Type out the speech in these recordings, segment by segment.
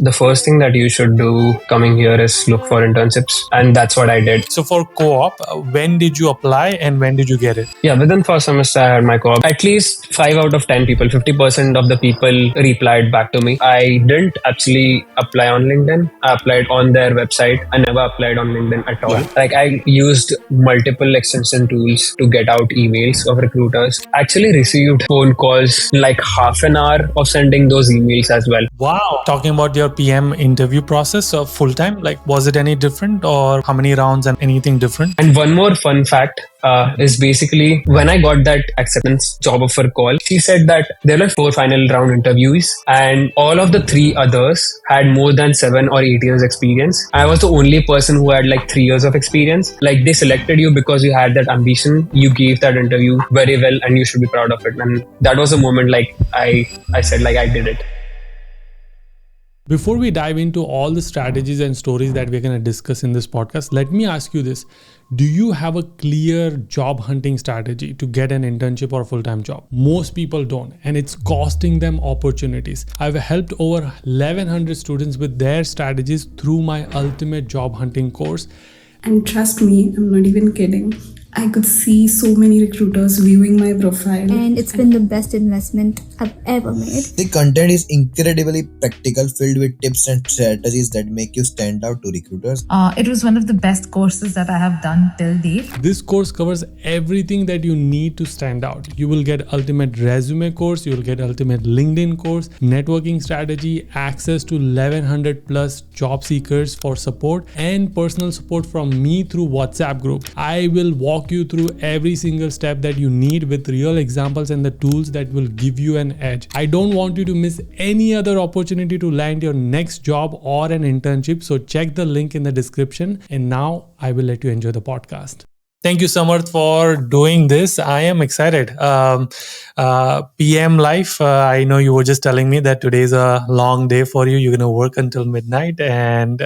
the first thing that you should do coming here is look for internships. And that's what I did. So for co-op, when did you apply and when did you get it? Yeah, within first semester, I had my co-op. At least 5 out of 10 people, 50% of the people replied back to me. I didn't actually apply on LinkedIn. I applied on their website. I never applied on LinkedIn at all. Yeah. Like I used multiple extension tools to get out emails of recruiters. Actually received phone calls like half an hour of sending those emails as well. Wow. Talking about your PM interview process of full time, like was it any different or how many rounds and anything different? And one more fun fact is basically when I got that acceptance job offer call, she said that there were 4 final round interviews and all of the 3 others had more than 7 or 8 years experience. I was the only person who had like 3 years of experience. Like they selected you because you had that ambition. You gave that interview very well and you should be proud of it. And that was a moment like I said like I did it. Before we dive into all the strategies and stories that we're going to discuss in this podcast, let me ask you this. Do you have a clear job hunting strategy to get an internship or a full-time job? Most people don't, and it's costing them opportunities. I've helped over 1,100 students with their strategies through my ultimate job hunting course. And trust me, I'm not even kidding. I could see so many recruiters viewing my profile. And it's been the best investment I've ever made. The content is incredibly practical, filled with tips and strategies that make you stand out to recruiters. It was one of the best courses that I have done till date. This course covers everything that you need to stand out. You will get ultimate resume course, you will get ultimate LinkedIn course, networking strategy, access to 1,100 plus job seekers for support, and personal support from me through WhatsApp group. I will walk you through every single step that you need with real examples and the tools that will give you an edge. I don't want you to miss any other opportunity to land your next job or an internship. So check the link in the description. And now I will let you enjoy the podcast. Thank you, Samarth, for doing this. I am excited. PM life. I know you were just telling me that today is a long day for you. You're going to work until midnight, and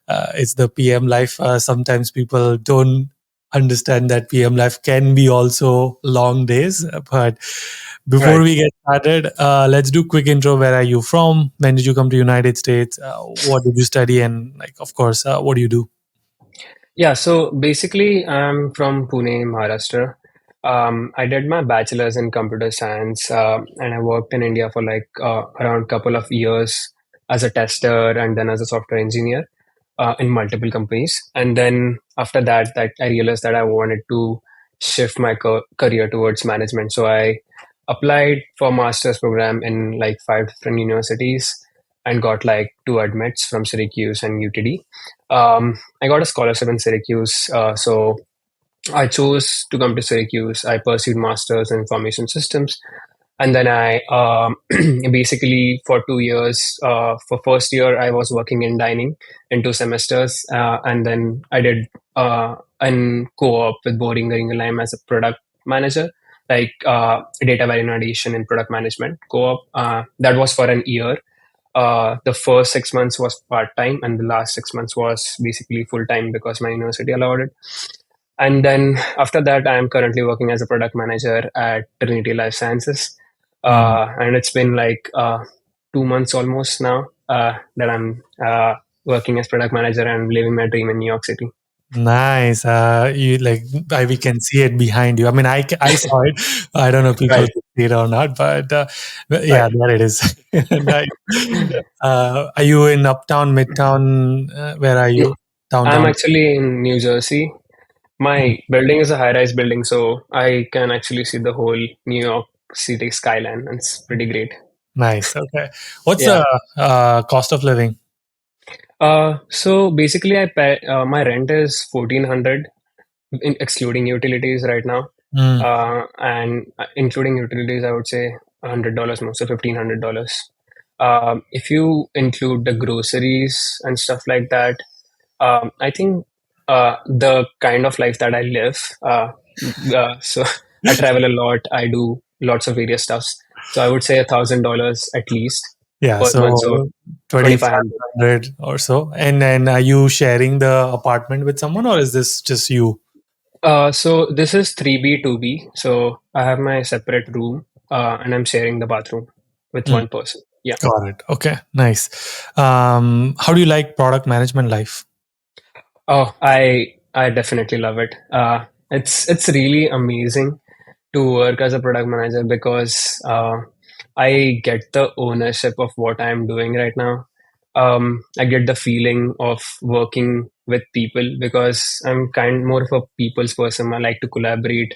it's the PM life. Sometimes people don't understand that PM life can be also long days. But before we get started, let's do a quick intro. Where are you from? When did you come to United States? What did you study? And like, of course, what do you do? Yeah, so basically I'm from Pune, Maharashtra. I did my bachelor's in computer science and I worked in India for like around a couple of years as a tester and then as a software engineer in multiple companies. And then after that I realized that I wanted to shift my career towards management. So I applied for master's program in like 5 different universities and got like 2 admits from Syracuse and UTD. I got a scholarship in Syracuse. So I chose to come to Syracuse. I pursued master's in information systems. And then I basically for 2 years, for first year, I was working in dining in 2 semesters. And then I did an co-op with Boehringer Ingelheim as a product manager, like data validation and product management co-op. That was for an year. The first 6 months was part-time and the last 6 months was basically full-time because my university allowed it. And then after that, I am currently working as a product manager at Trinity Life Sciences. And it's been like 2 months almost now that I'm working as product manager and living my dream in New York City. Nice. You like we can see it behind you. I mean, I saw it. I don't know if people can see it or not, but yeah, there it is. Nice. Are you in Uptown, Midtown? Where are you? Downtown? I'm actually in New Jersey. My building is a high-rise building, so I can actually see the whole New York City skyline. And it's pretty great. Nice. Okay. What's the cost of living? So basically, I pay, my rent is $1,400, excluding utilities right now, and including utilities, I would say $100 more, so $1,500. If you include the groceries and stuff like that, I think the kind of life that I live. So I travel a lot. I do lots of various stuffs. So I would say $1,000 at least. Yeah, per so month, so 2,500 or so. And then are you sharing the apartment with someone or is this just you? So this is 3B, 2B. So I have my separate room and I'm sharing the bathroom with one person. Yeah. Got it. Okay, nice. How do you like product management life? Oh, I definitely love it. It's really amazing to work as a product manager because I get the ownership of what I'm doing right now. I get the feeling of working with people because I'm kind more of a people's person. I like to collaborate.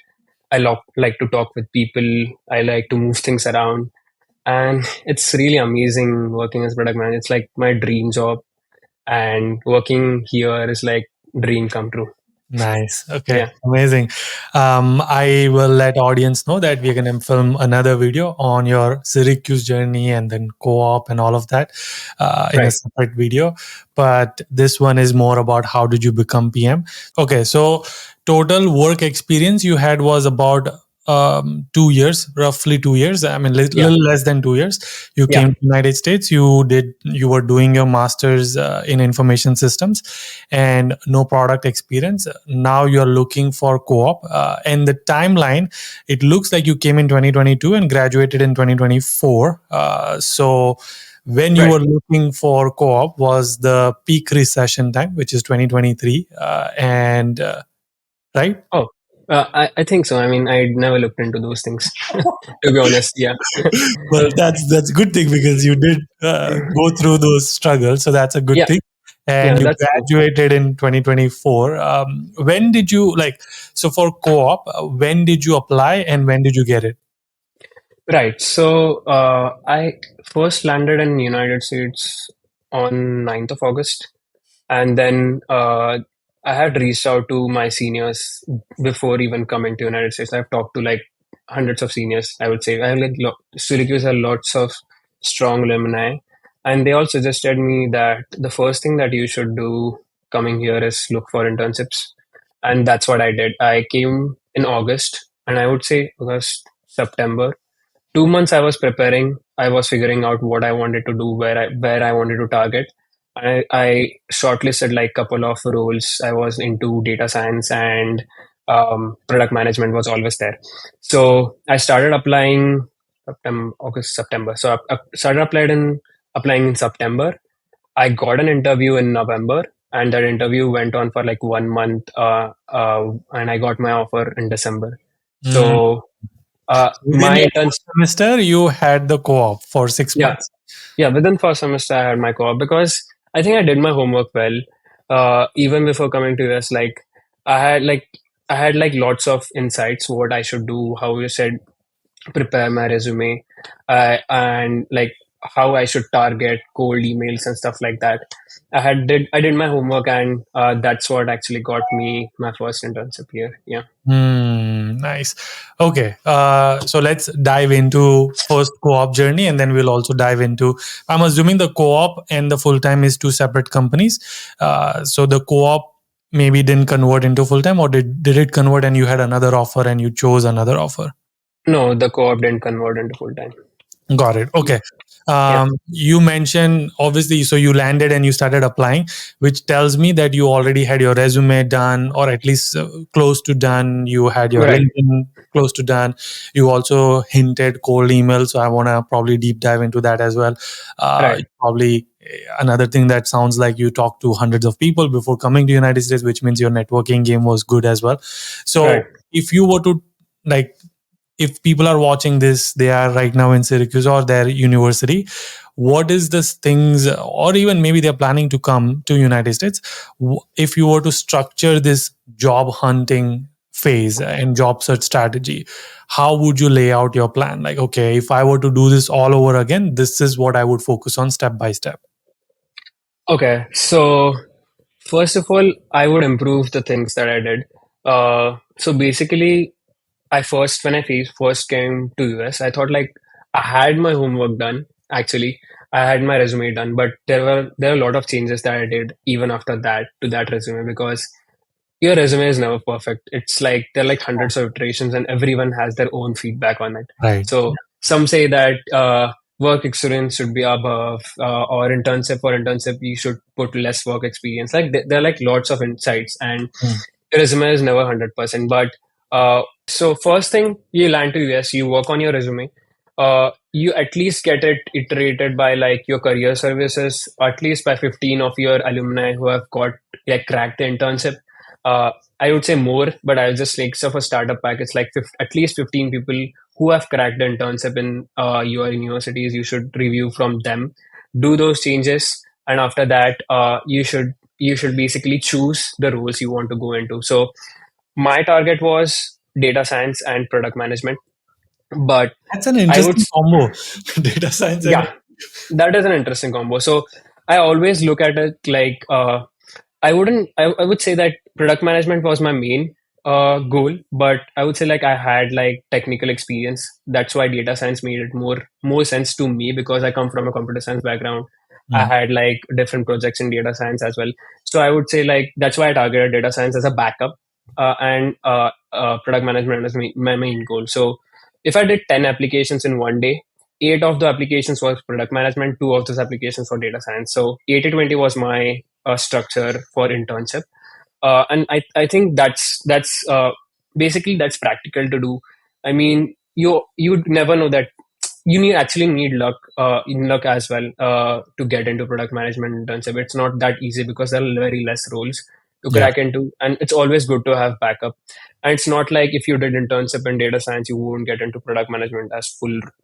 Like to talk with people. I like to move things around, and it's really amazing working as product manager. It's like my dream job, and working here is like dream come true. Nice. Okay. Yeah. Amazing. I will let audience know that we're going to film another video on your Syracuse journey and then co-op and all of that in a Right. separate video. But this one is more about how did you become PM. Okay. So total work experience you had was about 2 years, roughly 2 years. I mean, Yeah. little less than 2 years. You Yeah. came to United States. You were doing your master's in information systems and no product experience. Now you're looking for co-op. And the timeline, it looks like you came in 2022 and graduated in 2024. So when you Right. were looking for co-op was the peak recession time, which is 2023. And right? Oh, I think so. I mean, I never looked into those things, to be honest. Yeah. Well, that's a good thing because you did go through those struggles, so that's a good Yeah. thing. And Yeah. you That's true. graduated in 2024. When did you like? So for co-op, when did you apply and when did you get it? Right. So I first landed in United States on 9th of August. And then I had reached out to my seniors before even coming to United States. I've talked to like hundreds of seniors, I would say. I have like Syracuse has lots of strong alumni. And they all suggested me that the first thing that you should do coming here is look for internships. And that's what I did. I came in August, and I would say August, September. 2 months I was preparing. I was figuring out what I wanted to do, where I wanted to target. I shortlisted like couple of roles. I was into data science, and product management was always there. So I started applying September, August, September. So I started applying in September. I got an interview in November, and that interview went on for like 1 month. And I got my offer in December. Mm. So Within my your intern first semester, you had the co-op for six yeah. months. Yeah, within first semester I had my co-op because I think I did my homework well. Even before coming to US, like I had like I had like lots of insights what I should do, how you said prepare my resume, and like how I should target cold emails and stuff like that. I did my homework, and that's what actually got me my first internship here. Yeah. Nice. Okay. So let's dive into first co-op journey and then we'll also dive into, I'm assuming the co-op and the full-time is two separate companies. So the co-op maybe didn't convert into full-time or did it convert and you had another offer and you chose another offer? No, the co-op didn't convert into full time. Got it. Okay. Yeah. You mentioned obviously, so you landed and you started applying, which tells me that you already had your resume done or at least close to done. You had your Right. LinkedIn close to done. You also hinted cold email. So I want to probably deep dive into that as well. Right. Probably another thing that sounds like you talked to hundreds of people before coming to United States, which means your networking game was good as well. Right. So if you were to like, if people are watching this, they are right now in Syracuse or their university, what is this things, or even maybe they're planning to come to United States, if you were to structure this job hunting phase and job search strategy, how would you lay out your plan? Like, okay, if I were to do this all over again, this is what I would focus on step by step. Okay. So first of all, I would improve the things that I did. So basically, when I first came to US, I thought like I had my homework done. Actually, I had my resume done, but there are a lot of changes that I did even after that to that resume because your resume is never perfect. It's like there are like hundreds of iterations, and everyone has their own feedback on it. Right. So some say that work experience should be above, or internship you should put less work experience. Like there are like lots of insights, and Mm. your resume is never 100%. But so first thing, you land to US, you work on your resume. you at least get it iterated by like your career services, at least by 15 of your alumni who have got like cracked the internship. Uh, I would say more, but I'll just like so for startup pack, it's like at least 15 people who have cracked the internship in your universities. You should review from them, do those changes, and after that, you should basically choose the roles you want to go into. So my target was data science and product management, but That's an I would interesting combo. Data science and yeah, that is an interesting combo. So I always look at it like I would say that product management was my main goal, but I would say like I had like technical experience. That's why data science made it more sense to me because I come from a computer science background. I Mm. had like different projects in data science as well. So I would say like that's why I targeted data science as a backup, and product management as my main goal. So if I did 10 applications in one day, eight of the applications was product management, two of those applications for data science. So 80/20 was my structure for internship, and I think that's basically that's practical to do. I mean, you'd never know that you actually need luck in luck as well to get into product management internship. It's not that easy because there are very less roles to Yeah. crack into, and it's always good to have backup. And it's not like if you did internship in data science, you won't get into product management as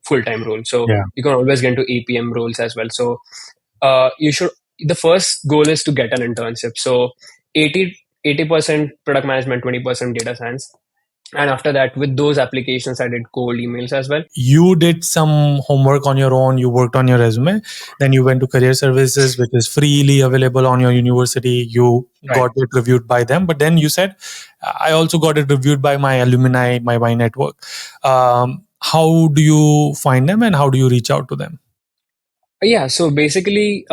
full-time role. So Yeah. you can always get into APM roles as well. So you should the first goal is to get an internship. So 80% product management, 20% data science, and after that with those applications I did cold emails as well. You did some homework on your own, you worked on your resume, then you went to career services, which is freely available on your university. You Right. got it reviewed by them, but then you said, I also got it reviewed by my alumni, my network. How do you find them and how do you reach out to them? Yeah, so basically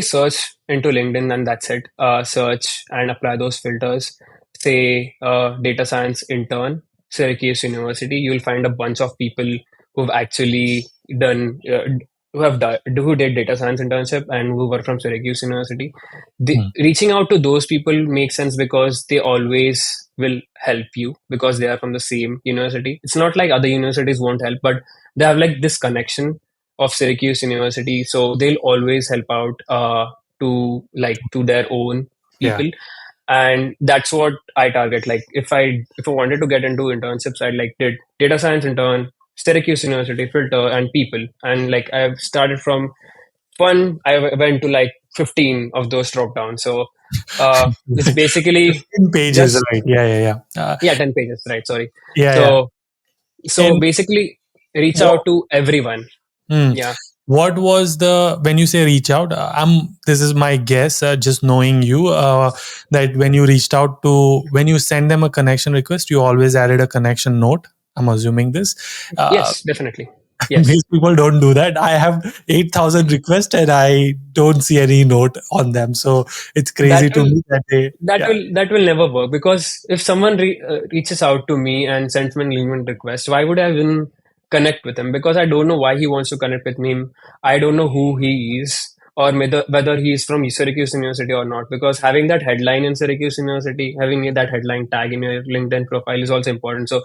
search into LinkedIn and that's it. Search and apply those filters. Say data science intern, Syracuse University. You'll find a bunch of people who've actually done who did data science internship and who were from Syracuse University. Hmm. Reaching out to those people makes sense because they always will help you because they are from the same university. It's not like other universities won't help, but they have like this connection of Syracuse University, so they'll always help out to their own Yeah. people, and that's what I target. Like if I wanted to get into internships, I like did data science intern, Syracuse University filter, and people, and like I've started from one. Went to like 15 of those drop down. So it's basically 15 pages, just right? Yeah. 10 pages, right? Sorry. Yeah. So And basically reach what, out to everyone. hmm, Yeah. what was when you say reach out, this is my guess, just knowing you, that when you reached out to, when you send them a connection request, you always added a connection note. I'm assuming this. Yes, definitely. Yes. These people don't do that. I have 8,000 requests and I don't see any note on them. So it's crazy That to will me that they, that yeah, will that will never work because if someone reaches out to me and sends me an email request, why would I even connect with him? Because I don't know why he wants to connect with me. I don't know who he is or whether he is from Syracuse University or not. Because having that headline in Syracuse University, having that headline tag in your LinkedIn profile is also important. So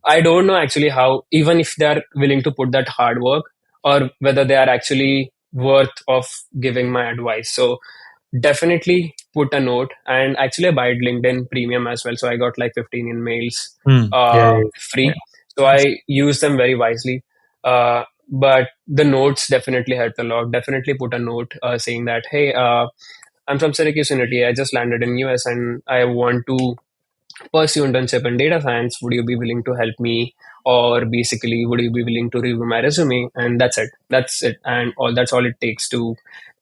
I don't know actually how, even if they are willing to put that hard work or whether they are actually worth of giving my advice. So definitely put a note, and actually I bought LinkedIn Premium as well, so I got like 15 emails hmm, yeah. free. So Nice. I use them very wisely. But the notes definitely helped a lot. Definitely put a note saying that, hey, I'm from Syracuse University. I just landed in US and I want to pursue internship in data science. Would you be willing to help me? Or basically, would you be willing to review my resume? And that's it. That's it. And that's all it takes to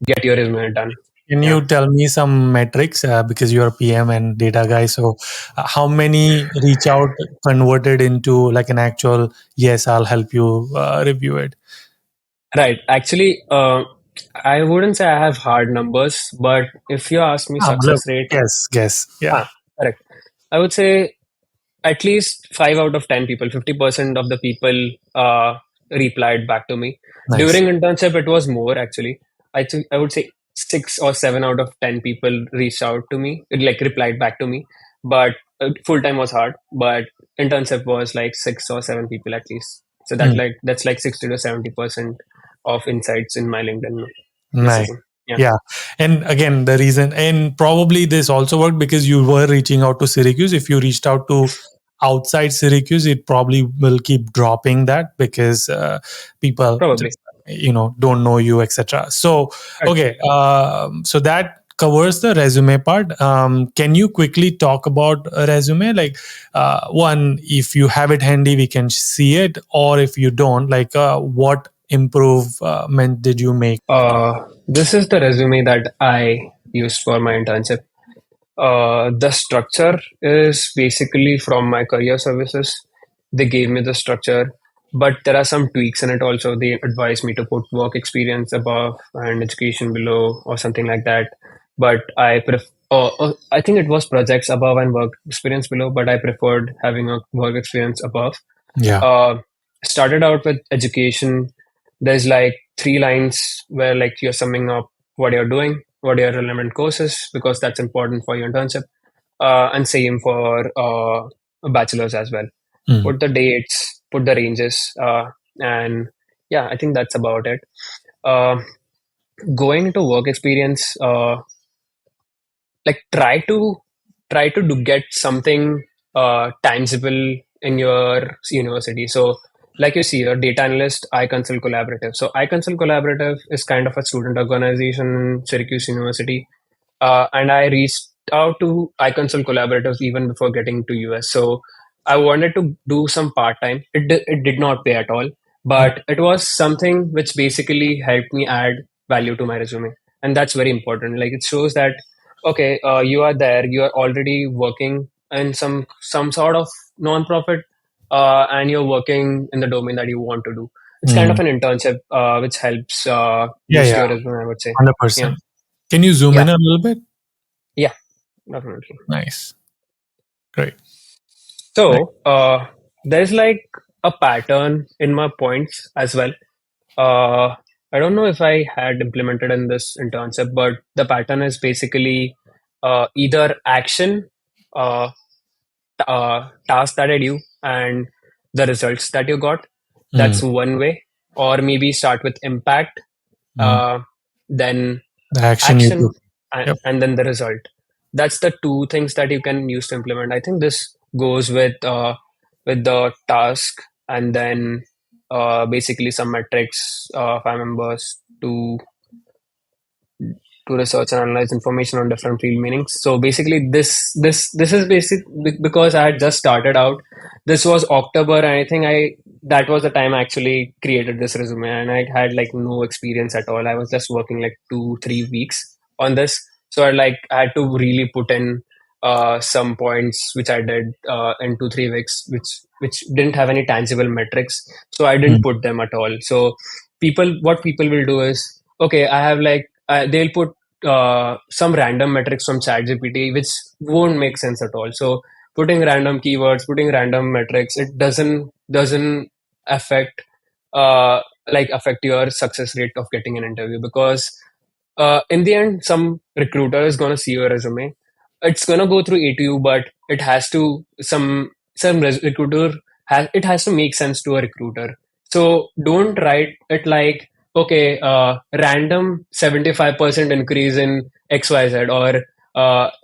get your resume done. Can Yeah. you tell me some metrics, because you're a PM and data guy? So, how many reach out converted into like an actual, yes, I'll help you review it? Right. Actually, I wouldn't say I have hard numbers, but if you ask me Matlab, success rate, guess. Yeah. correct. I would say at least 5 out of 10 people, 50% of the people replied back to me. Nice. During internship, it was more actually. I would say 6 or 7 out of 10 people reached out to me, like replied back to me. But full time was hard, but internship was like 6 or 7 people at least. So that's like 60 to 70% of insights in my LinkedIn Nice. decision. Yeah. Yeah. And again, the reason, and probably this also worked because you were reaching out to Syracuse. If you reached out to outside Syracuse, it probably will keep dropping that because people Probably. just, don't know you, etc. So, Right. okay. So that covers the resume part. Can you quickly talk about a resume? Like, one, if you have it handy, we can see it, or if you don't, like, what improvement did you make? This is the resume that I used for my internship. The structure is basically from my career services. They gave me the structure, but there are some tweaks in it also. They advised me to put work experience above and education below or something like that. But I think it was projects above and work experience below, but I preferred having a work experience above. Yeah. Uh, Started out with education. There's like 3 lines where like you're summing up what you're doing, what are your relevant courses, because that's important for your internship. And same for a bachelor's as well. Mm. Put the dates, put the ranges, and yeah, I think that's about it. Uh, Going into work experience, like try to get something tangible in your university. So like you see, a data analyst, I consult collaborative. So I consult collaborative is kind of a student organization in Syracuse University, and I reached out to iConsult Collaborative even before getting to US. So I wanted to do some part time. It did not pay at all, but it was something which basically helped me add value to my resume, and that's very important. Like it shows that okay, you are there, you are already working in some sort of nonprofit, and you're working in the domain that you want to do. It's kind Mm. of an internship which helps Yeah, boost yeah, your resume, I would say. Yeah, 100%. Can you zoom yeah, in a little bit? yeah, definitely. Nice. Great. Right. So there's like a pattern in my points as well. Uh, I don't know if I had implemented in this internship, but the pattern is basically either action, uh, task that I do, and the results that you got. Mm. That's one way. Or maybe start with impact, Mm. uh, then The action you action, took. Yep. and then the result. That's the two things that you can use to implement. I think this goes with the task, and then basically some metrics, if I remember, to to research and analyze information on different field meanings. So basically, this is basic because I had just started out. This was October, and I think I that was the time I actually created this resume, and I had like no experience at all. I was just working like 2 3 weeks on this, so I had to really put in some points which I did in 2 3 weeks, which didn't have any tangible metrics, so I didn't Mm. put them at all. So what people will do is okay, I have like they'll put some random metrics from ChatGPT, which won't make sense at all. So putting random keywords, putting random metrics, it doesn't affect uh, affect your success rate of getting an interview, because in the end, some recruiter is gonna see your resume. It's gonna go through ATU, but it has to recruiter has to make sense to a recruiter. So don't write it like okay, random 75% increase in XYZ, or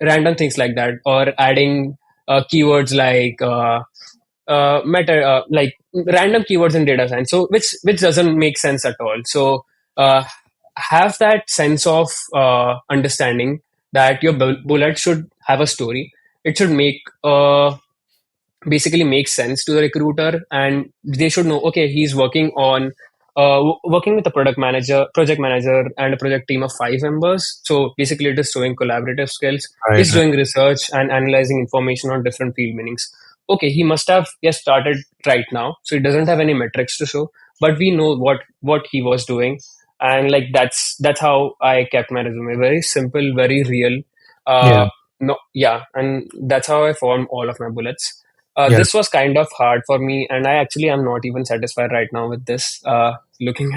random things like that, or adding keywords like random keywords in data science. So which doesn't make sense at all. So uh, have that sense of understanding that your bullet should have a story. It should basically make sense to the recruiter, and they should know okay, he's working with a project manager and a project team of 5 members. So basically it is showing collaborative skills. Right. He's doing research and analyzing information on different field meanings. Okay, he must have just started right now, so he doesn't have any metrics to show, but we know what he was doing. And like that's how I kept my resume very simple, very real. Yeah. No, yeah, and that's how I formed all of my bullets. Yeah. This was kind of hard for me, and I actually am not even satisfied right now with this. looking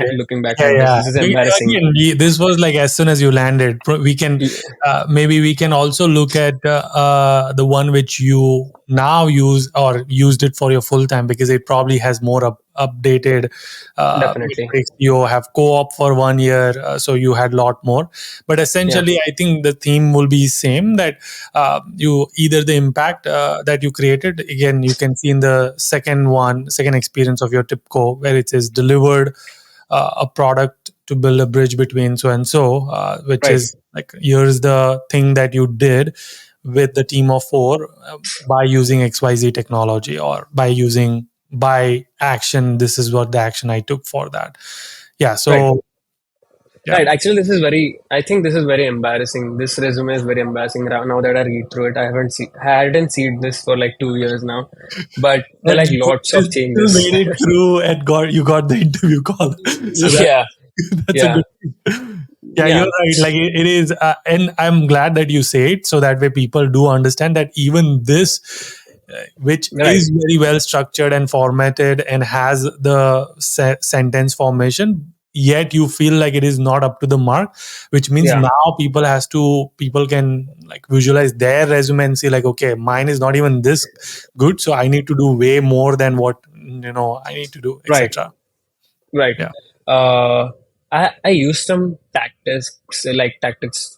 back Yeah, at this. yeah. This is embarrassing. Again, this was like as soon as you landed. We can maybe we can also look at the one which you now use or used it for your full time, because it probably has more updated Definitely. metrics. You have co-op for 1 year, so you had a lot more. But Yeah. essentially, I think the theme will be same, that you either the impact that you created. Again, you can see in the second experience of your TIPCO, where it says delivered a product to build a bridge between so and so, which Right. is like, here's the thing that you did with the team of four by using XYZ technology, or by action. This is what the action I took for that. Yeah. Right. So, yeah. Right. Actually, I think this is very embarrassing. This resume is very embarrassing now that I read through it. I hadn't seen this for like 2 years now, but there are But like you lots of still changes. made it through and you got the interview call. So Yeah. that's a Yeah. good thing. Yeah, you're Yeah. right. Like it is, and I'm glad that you say it, so that way people do understand that even this, which Right. is very well structured and formatted and has the sentence formation, yet you feel like it is not up to the mark, which means Yeah. now people can like visualize their resume and see like, okay, mine is not even this good, so I need to do way more than what I need to do, Right. etc. Right. Yeah. Uh, I used some tactics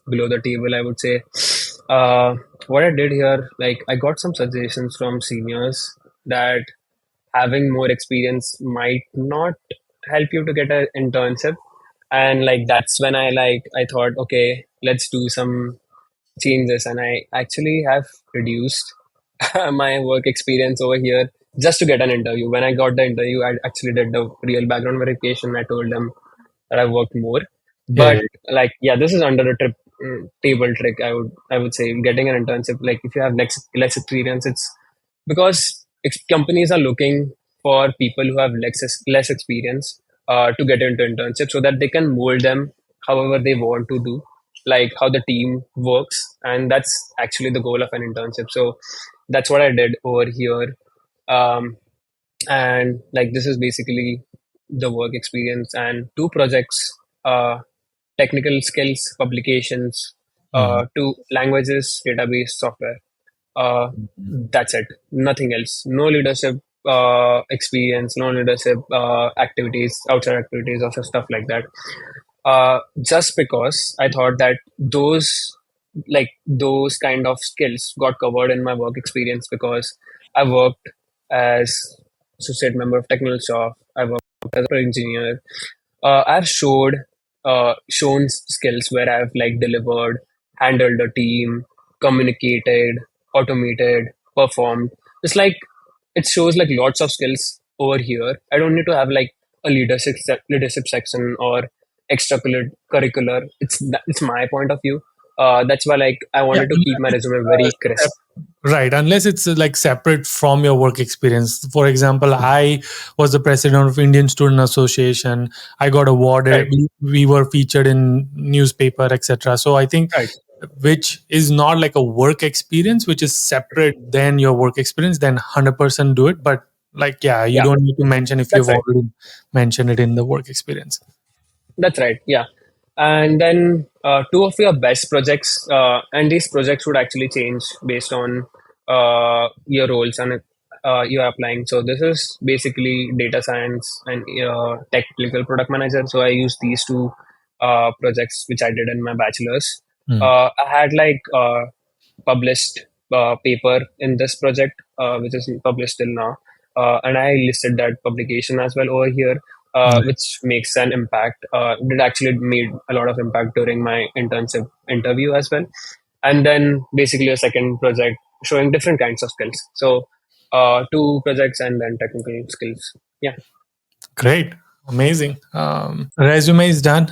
below the table, I would say. What I did here, like I got some suggestions from seniors that having more experience might not help you to get an internship. And like that's when I thought, okay, let's do some changes. And I actually have reduced my work experience over here just to get an interview. When I got the interview, I actually did the real background verification. I told them that I worked more. Yeah, But yeah. like, yeah, this is under a table trick. I would say getting an internship. Like if you have less experience, it's because companies are looking for people who have less experience to get into internship so that they can mold them however they want to do, like how the team works, and that's actually the goal of an internship. So that's what I did over here. Um, and like this is basically the work experience and two projects, uh, technical skills publications, Mhm. two languages, database software. uh, that's it, nothing else. No leadership experience, no leadership activities, outside activities or stuff like that. Just because I thought that those kind of skills got covered in my work experience, because I worked as associate member of technical staff, I worked as a engineer. I've shown skills where I've like delivered, handled a team, communicated, automated, performed. It's like it shows like lots of skills over here. I don't need to have like a leadership section or extracurricular. It's my point of view. That's why like I Yeah, wanted to keep my resume very crisp. right. Unless it's like separate from your work experience. For example, I was the president of Indian Student Association. I got awarded. Right, We were featured in newspaper, etc. So I think, right. which is not like a work experience, which is separate than your work experience, then 100% do it. But like, yeah, you Yeah, don't need to mention if that's you've right. already mentioned it in the work experience. That's right. Yeah. And then two of your best projects, and these projects would actually change based on your roles and you're applying. So this is basically data science and technical product manager. So I use these two projects which I did in my bachelor's. Hmm. I had like published paper in this project, which is published till now. And I listed that publication as well over here, which makes an impact. It actually made a lot of impact during my internship interview as well. And then basically a second project showing different kinds of skills. So two projects and then technical skills. Yeah. Great. Amazing. Resume is done.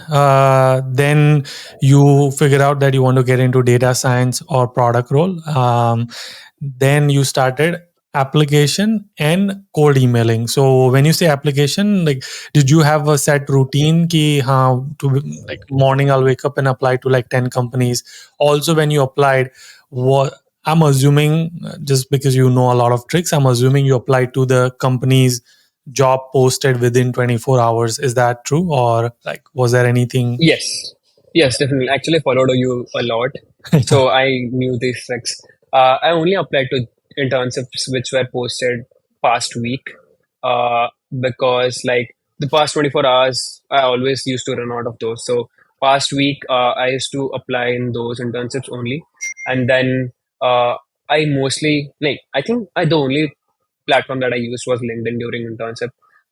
Then you figure out that you want to get into data science or product role. Then you started application and cold emailing. So when you say application, like, did you have a set routine ki how to, like, morning I'll wake up and apply to like 10 companies? Also, when you applied, what I'm assuming, just because you know a lot of tricks, I'm assuming you applied to the companies job posted within 24 hours. Is that true, or like was there anything? Yes, yes, definitely. Actually, followed you a lot, so I knew these tricks. I only applied to internships which were posted past week, because like the past 24 hours, I always used to run out of those. So past week, I used to apply in those internships only, and then I mostly like I think the only platform that I used was LinkedIn during internship.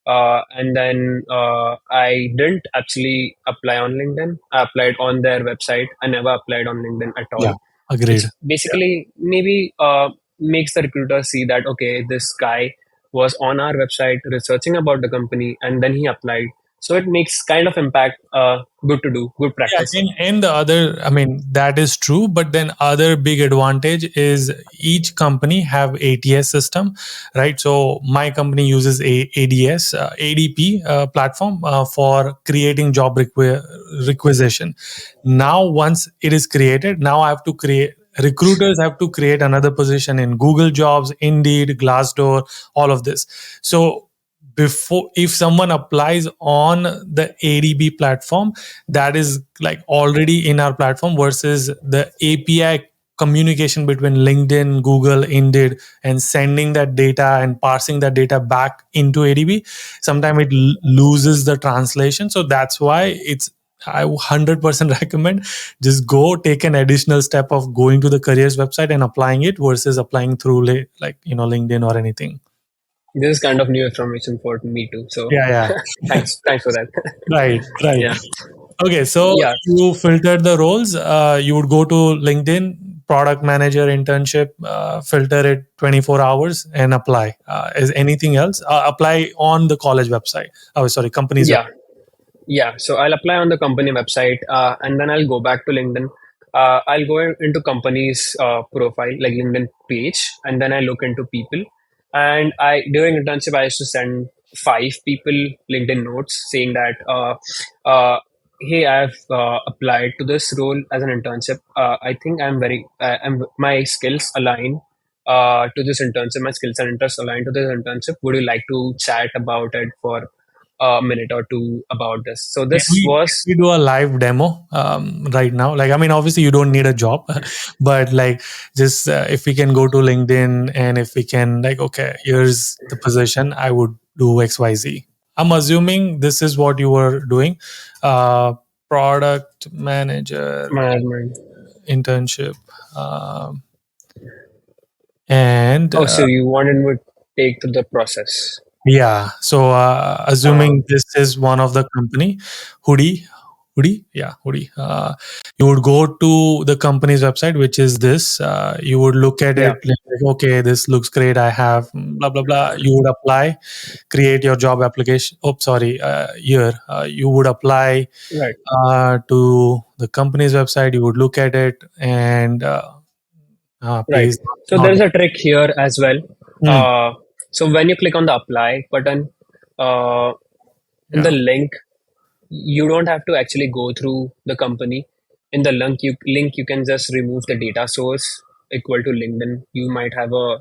And then I didn't actually apply on LinkedIn. I applied on their website. I never applied on LinkedIn at all, Yeah, agreed. which basically maybe makes the recruiter see that, okay, this guy was on our website researching about the company and then he applied. So it makes kind of impact good to do, good Yeah, practice. and the other, I mean, that is true. But then other big advantage is each company have ATS system, right? So my company uses ADS, ADP platform for creating job requisition. Now, once it is created, now I have to create. Recruiters have to create another position in Google Jobs, Indeed, Glassdoor, all of this. So before, if someone applies on the ADB platform, that is like already in our platform, versus the API communication between LinkedIn, Google, Indeed, and sending that data and parsing that data back into ADB. Sometimes it loses the translation. So that's why it's, I 100% recommend just go take an additional step of going to the careers website and applying it versus applying through like LinkedIn or anything. This is kind of new information for me too. So Yeah. thanks for that. Right. Yeah, Okay, so yeah. you filtered the roles. You would go to LinkedIn, product manager, internship, filter it 24 hours and apply. Is anything else? Apply on the college website. Oh, sorry, company's Yeah, website. yeah. So I'll apply on the company website, and then I'll go back to LinkedIn. I'll go into company's profile, like LinkedIn page, and then I look into people. And I during internship, I used to send 5 people LinkedIn notes saying that, hey, I've applied to this role as an internship. I think my skills align to this internship. My skills and interests align to this internship. Would you like to chat about it for a minute or two about this? So this Can was we do a live demo right now? Like, I mean, obviously you don't need a job, but like, just if we can go to LinkedIn and if we can, like, okay, here's the position, I would do XYZ. I'm assuming this is what you were doing. Uh, Product manager management. internship. Um, and Oh, so you wanted me to take through the process? Yeah, so Uh, assuming this is one of the company, Hoodie, Hoodie. You would go to the company's website, which is this. You would look at yeah, it like, okay, this looks great. I have blah blah blah. You would apply, create your job application. Oh, sorry, here you would apply right. to the company's website. You would look at it and Right. please So not. there's a trick here as well. Hmm, Uh, so when you click on the apply button, uh, in the yeah. link, you don't have to actually go through the company. In the link you can just remove the data source equal to LinkedIn. You might have a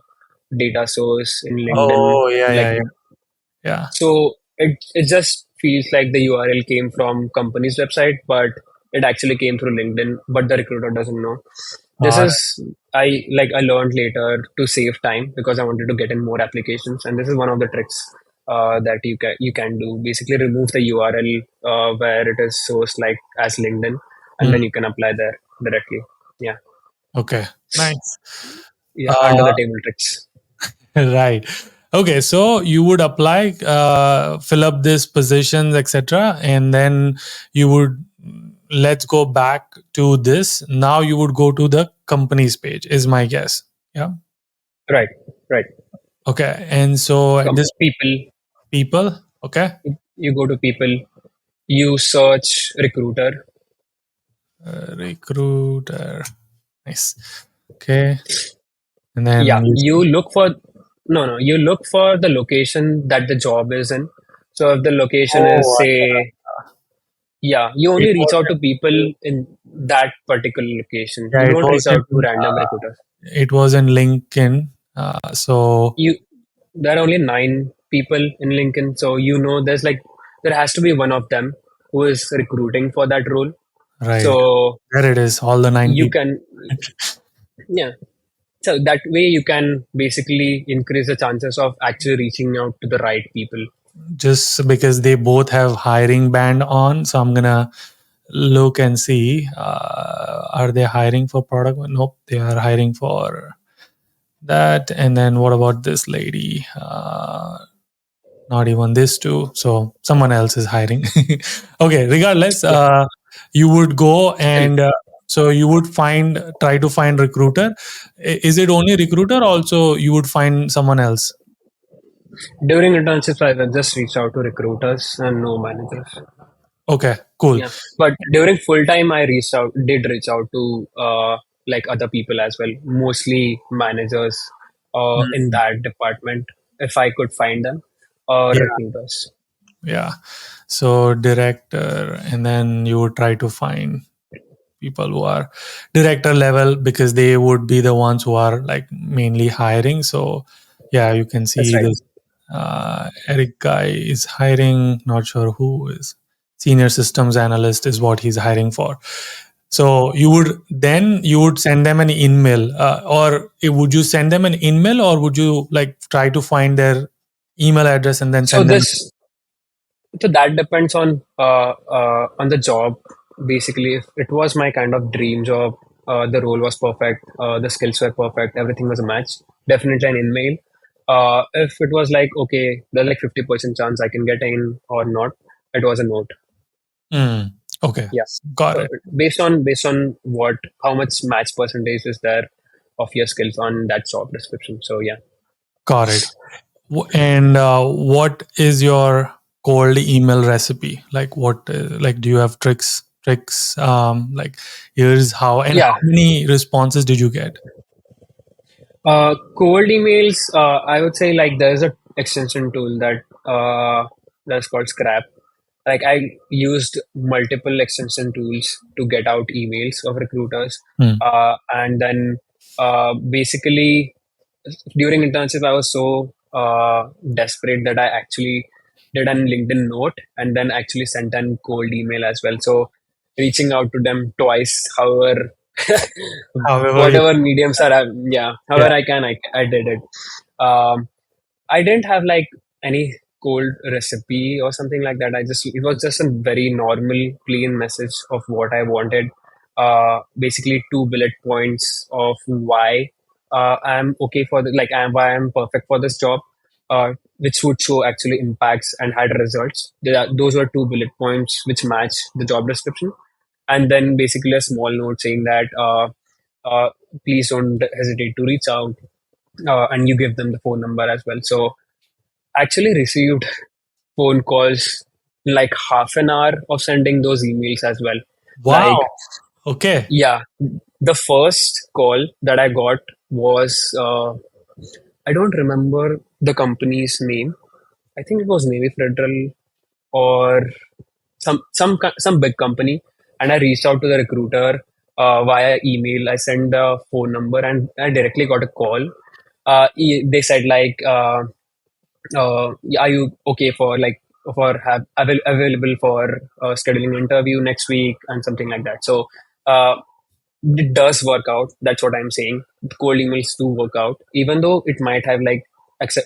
data source in LinkedIn, Oh like, yeah. so it just feels like the URL came from company's website, but it actually came through LinkedIn, but the recruiter doesn't know. This All is I learned later to save time because I wanted to get in more applications, and this is one of the tricks that you can do. Basically, remove the URL where it is sourced like as LinkedIn, and right. then you can apply there directly. Yeah, Okay, nice. yeah, under Uh, the table tricks. right. Okay, so you would apply, fill up this positions, etc., and then you would, let's go back to this. Now you would go to the company's page, is my guess. Yeah. Right, right. Okay, and so at this People, people, okay, you go to people, you search recruiter. recruiter, nice. Okay, and Yeah, then you, you look for no, you look for the location that the job is in. So if the location is, oh, say, yeah, you it only reach was out to people in that particular location. yeah, You it don't was reach out to in random recruiters. it was in LinkedIn. So You There are only 9 people in LinkedIn. So there has to be one of them who is recruiting for that role. Right. So There it is. All the nine you people. can, yeah. So that way you can basically increase the chances of actually reaching out to the right people. Just because they both have hiring band on, so I'm gonna look and see. Are they hiring for product? Nope, they are hiring for that. And then what about this lady? Not even this too. So someone else is hiring. Okay, regardless, Yeah. you would go And and so you would try to find recruiter. Is it only recruiter? Also, you would find someone else. during internships, I will just reach out to recruiters and no managers. Okay, cool. Yeah, but during full time, did reach out to like other people as well, mostly managers in Mm. that department, if I could find them, or Yeah, recruiters. yeah. So director, and then you would try to find people who are director level because they would be the ones who are like mainly hiring. So yeah, you can That's see right. this Eric guy is hiring, not sure who is. Senior systems analyst is what he's hiring for. So you would send them an email, or would you send them an email, or would you like try to find their email address and then So send them? this So that depends on the job. Basically, if it was my kind of dream job, the role was perfect, the skills were perfect, everything was a match. Definitely an email. If it was like okay, there's like 50% chance I can get in or not, it was a note. Mm, okay, Yeah. got So it. based on what how much match percentage is there of your skills on that job description. So yeah. Got it. And what is your cold email recipe? Like what? Like do you have Tricks. Like here's how. And how Yeah. many responses did you get? Cold emails, I would say like there's a extension tool that's called Scrap. Like I used multiple extension tools to get out emails of recruiters, Hmm. and then basically during internship I was so desperate that I actually did a LinkedIn note and then actually sent a cold email as well. So reaching out to them twice, however However, you. whatever mediums are yeah, Yeah. however I did it. I didn't have like any cold recipe or something like that. It was just a very normal plain message of what I wanted. Basically two bullet points of why I'm okay for why I'm perfect for this job, which would show actually impacts and had results. Those were two bullet points which match the job description, and then basically a small note saying that please don't hesitate to reach out, and you give them the phone number as well. So actually received phone calls like half an hour of sending those emails as well. Like, Wow. Okay. yeah, the first call that I got was I don't remember the company's name. I think it was Navy Federal or some big company, and I reached out to the recruiter via email. I sent the phone number, and I directly got a call. They said like, are you okay for available for scheduling an interview next week and something like that. So uh, it does work out. That's what I'm saying. The cold emails do work out, even though it might have like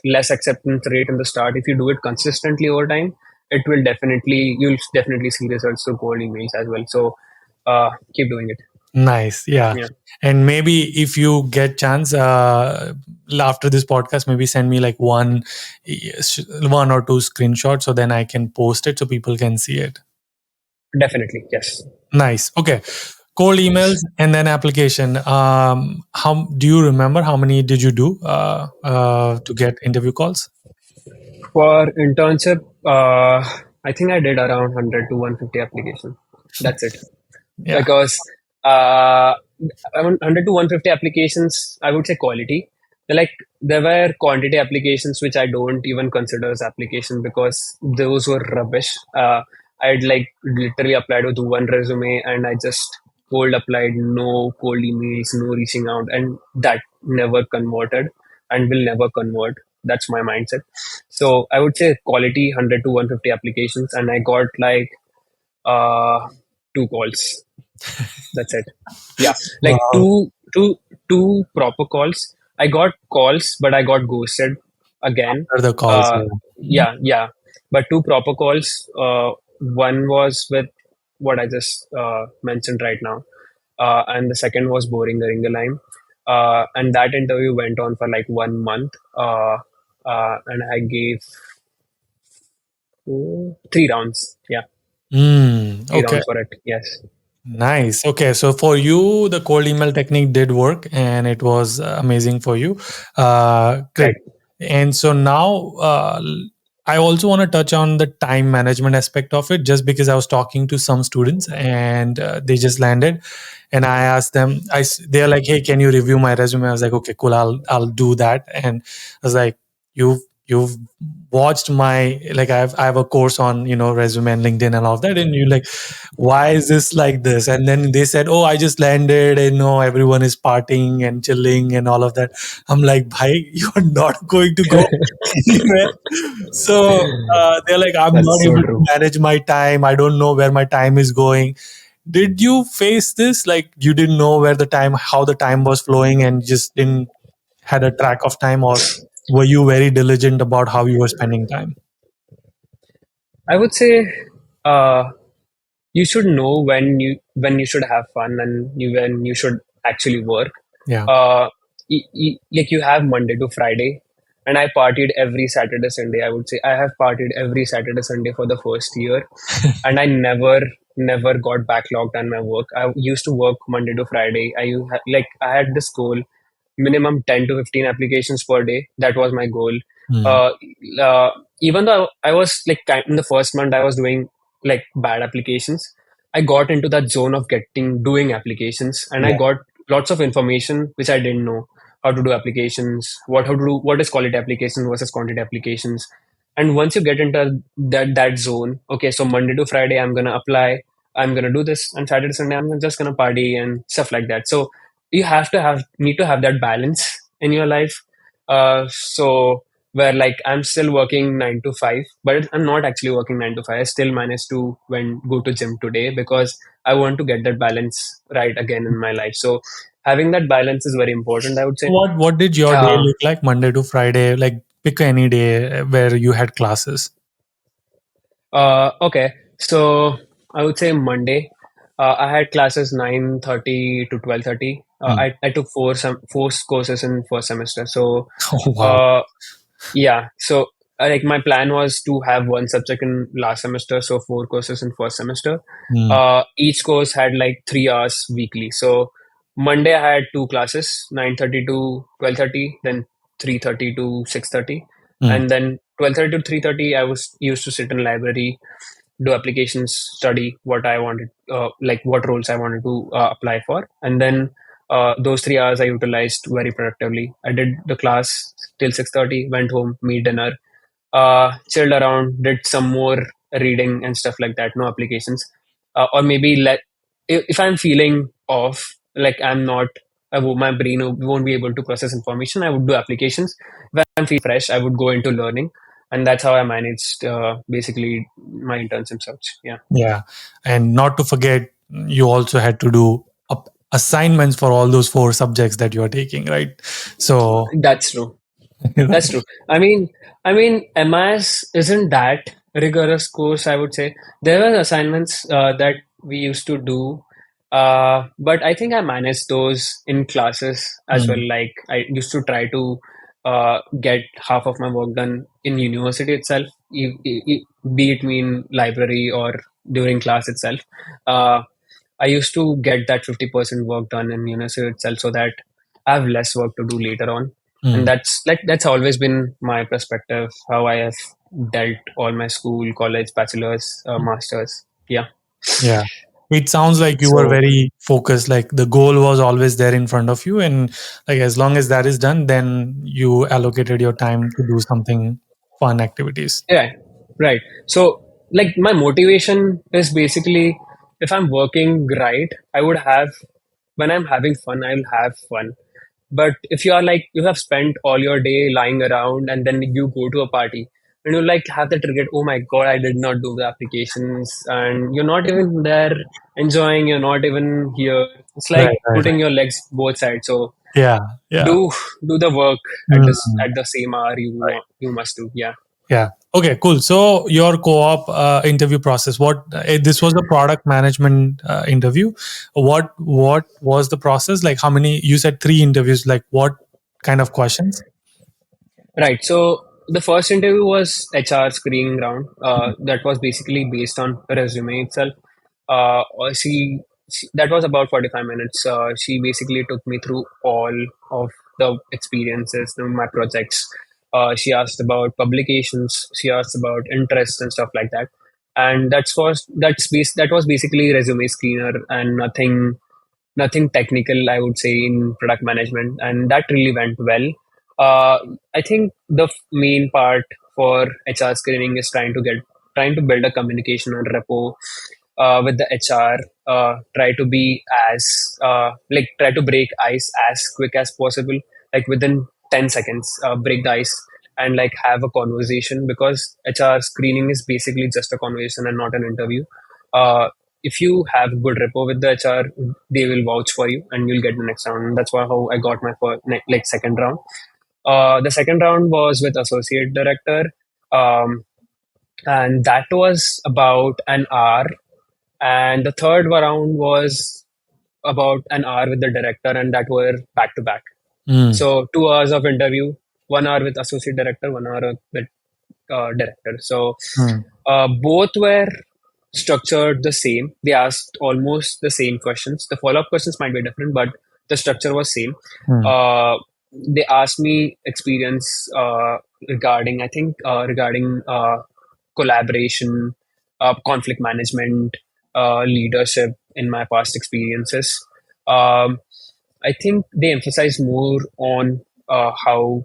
less acceptance rate in the start. If you do it consistently over time, you'll definitely see results through cold emails as well. So keep doing it. Nice. Yeah. Yeah, And maybe if you get chance after this podcast, maybe send me like one or two screenshots so then I can post it so people can see it. definitely. Yes. Nice. Okay. Cold emails and then application. How do you remember how many did you do to get interview calls? For internship, I think I did around 100 to 150 applications. That's it. Yeah. Because around 100 to 150 applications, I would say quality. There were quantity applications which I don't even consider as application because those were rubbish. I'd like literally applied with one resume and I just cold applied, no cold emails, no reaching out, and that never converted and will never convert. That's my mindset. So I would say quality 100 to 150 applications, and I got like uh, two calls. That's it. Yeah, like Wow. two proper calls. I got calls, but I got ghosted again. After the calls, Uh, yeah. yeah, but two proper calls. One was with what I just mentioned right now, and the second was boring the ringer line. And that interview went on for like 1 month. And I gave 3 rounds. Yeah, three Okay. rounds for it. Yes, Nice. Okay. So for you, the cold email technique did work and it was amazing for you. Great. right. And so now I also want to touch on the time management aspect of it just because I was talking to some students and they just landed and I asked them, they're like, hey, can you review my resume? I was like, okay, cool. I'll do that. And I was like, you've watched my, like, I have a course on, resume and LinkedIn and all of that. And you like, why is this like this? And then they said, oh, I just landed and everyone is partying and chilling and all of that. I'm like, bhai, you're not going to go anywhere. So they're like, I'm That's not so able to true. manage my time. I don't know where my time is going. Did you face this? Like you didn't know how the time was flowing and just didn't had a track of time, or were you very diligent about how you were spending time? I would say uh, you should know when you should have fun and when you should actually work. Yeah. Like you have Monday to Friday, and I partied every Saturday Sunday. I would say I have partied every Saturday Sunday for the first year, and I never got backlogged on my work. I used to work Monday to Friday. Like I had this goal, minimum 10 to 15 applications per day. That was my goal. Hmm. Uh, uh, Even though I was like in the first month, I was doing like bad applications. I got into that zone of doing applications, and I Yeah. got lots of information which I didn't know: how to do applications, what is quality applications versus quantity applications. And once you get into that zone, okay, so Monday to Friday I'm gonna apply, I'm gonna do this, and Saturday Sunday I'm just gonna party and stuff like that. So you need to have that balance in your life. So where like I'm still working 9 to 5, but I'm not actually working 9 to 5. I still manage to go to gym today because I want to get that balance right again in my life. So having that balance is very important, I would say. What did your day Uh, look like Monday to Friday? Like pick any day where you had classes. okay, so I would say Monday. I had classes 9:30 to 12:30. Hmm. I took four courses in first semester. So Oh wow. uh, yeah, so like my plan was to have one subject in last semester, so four courses in first semester. Hmm. Each course had like 3 hours weekly. So Monday I had two classes, 9:30 to 12:30, then 3:30 to 6:30, Hmm. and then 12:30 to 3:30 I was used to sit in library, do applications, study what I wanted, like what roles I wanted to apply for, and then those 3 hours I utilized very productively. I did the class till 6:30, went home, made dinner, chilled around, did some more reading and stuff like that. No applications, or maybe if I'm feeling off, like I'm not, my brain won't be able to process information. I would do applications. When I'm feeling fresh, I would go into learning, and that's how I managed basically my internship search. Yeah, Yeah. And not to forget, you also had to do assignments for all those four subjects that you are taking, right? So that's true. That's true. I mean, MIS isn't that rigorous course, I would say. There were assignments that we used to do, but I think I managed those in classes as Hmm. well. Like I used to try to get half of my work done in university itself, be it mean library or during class itself. Uh, I used to get that 50% work done in university itself so that I have less work to do later on. And Hmm. that's always been my perspective, how I have dealt all my school, college, bachelor's, masters. Yeah. Yeah. It sounds like you were So very focused, like the goal was always there in front of you. And like as long as that is done, then you allocated your time to do something fun activities. yeah, right. So like my motivation is basically, if I'm working right, I would have, when I'm having fun, I'll have fun. But if you are like, you have spent all your day lying around and then you go to a party and you like have that regret, oh my God, I did not do the applications, and you're not even there enjoying, you're not even here. It's like Right, right, putting right. your legs both sides. So Yeah, yeah. do the work at this Mm. at the same hour Right. you must do. Yeah. Yeah. Okay, cool. So your co-op interview process, what this was a product management interview. What was the process? Like how many, you said three interviews, like what kind of questions? Right. So the first interview was HR screening round. That was basically based on resume itself. That was about 45 minutes. She basically took me through all of the experiences, my projects. She asked about publications. She asked about interests and stuff like that. And that was basically resume screener and nothing technical, I would say, in product management, and that really went well. Uh, I think the main part for HR screening is trying to build a communication and rapport with the HR. Try to be as try to break ice as quick as possible, like within 10 seconds, break the ice and like have a conversation, because HR screening is basically just a conversation and not an interview. Uh, if you have good rapport with the HR, they will vouch for you and you'll get the next round. And that's why how I got my second round. The second round was with associate director, um, and that was about an hour. And the third round was about an hour with the director, and that were back to back. Mm. So 2 hours of interview, 1 hour with associate director, 1 hour with director. So Mm. both were structured the same. They asked almost the same questions. The follow up questions might be different, but the structure was same. Mm. They asked me experience regarding, I think, regarding collaboration, conflict management, leadership in my past experiences. Um, I think they emphasize more on how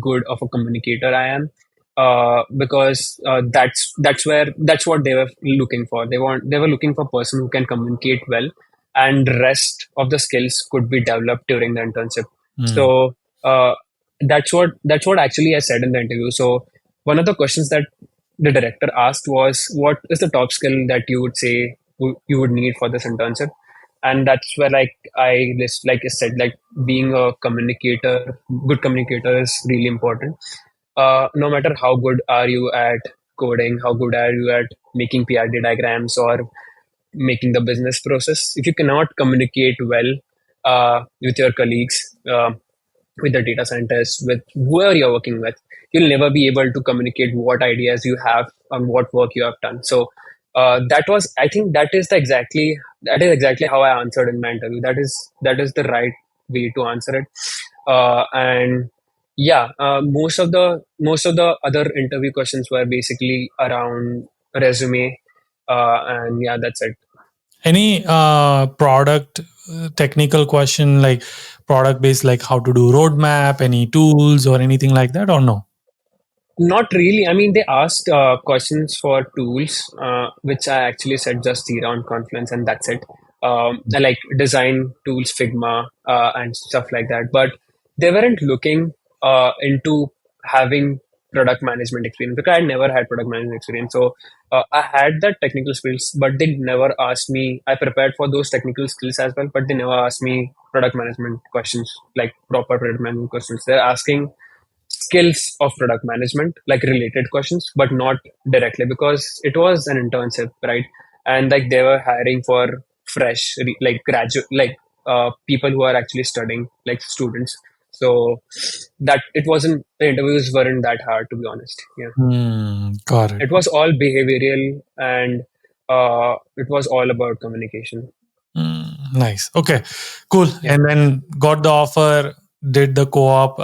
good of a communicator I am, because that's what they were looking for. They were looking for a person who can communicate well, and rest of the skills could be developed during the internship. Mm. So that's what actually I said in the interview. So one of the questions that the director asked was, "What is the top skill that you would say you would need for this internship?" And that's where like I said, like being a communicator, good communicator is really important. No matter how good are you at coding, how good are you at making PRD diagrams or making the business process, if you cannot communicate well with your colleagues, with the data scientists, with whoever you're working with, you'll never be able to communicate what ideas you have and what work you have done. So I think that is exactly how I answered in my interview. That is the right way to answer it. And yeah, most of the other interview questions were basically around resume, and yeah, that's it. Any product technical question, like product based, like how to do roadmap, any tools or anything like that, or no? Not really. I mean, they asked questions for tools, which I actually said just Jira on Confluence, and that's it. I like design tools, Figma, and stuff like that. But they weren't looking into having product management experience, because I never had product management experience. So I had that technical skills, but they never asked me. I prepared for those technical skills as well, but they never asked me product management questions, like proper product management questions. They're asking skills of product management, like related questions, but not directly, because it was an internship, right? And like they were hiring for like graduate, like people who are actually studying, like students. So that it wasn't the interviews weren't that hard, to be honest. Yeah, Got it. it was all behavioral, and it was all about communication. Nice. Okay, cool. Yeah, And then got the offer, did the co-op.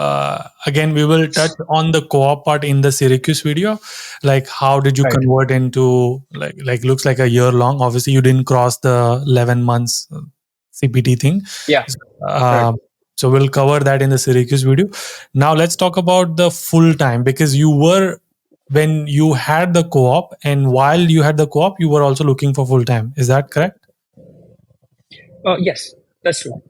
Again, we will touch on the co-op part in the Syracuse video. Like, how did you right. convert into like looks like a year long? Obviously, you didn't cross the 11 months CPT thing. Yeah, right. Uh, so we'll cover that in the Syracuse video. Now let's talk about the full time, because you were, when you had the co-op and while you had the co-op, you were also looking for full time. Is that correct? Yes. That's true.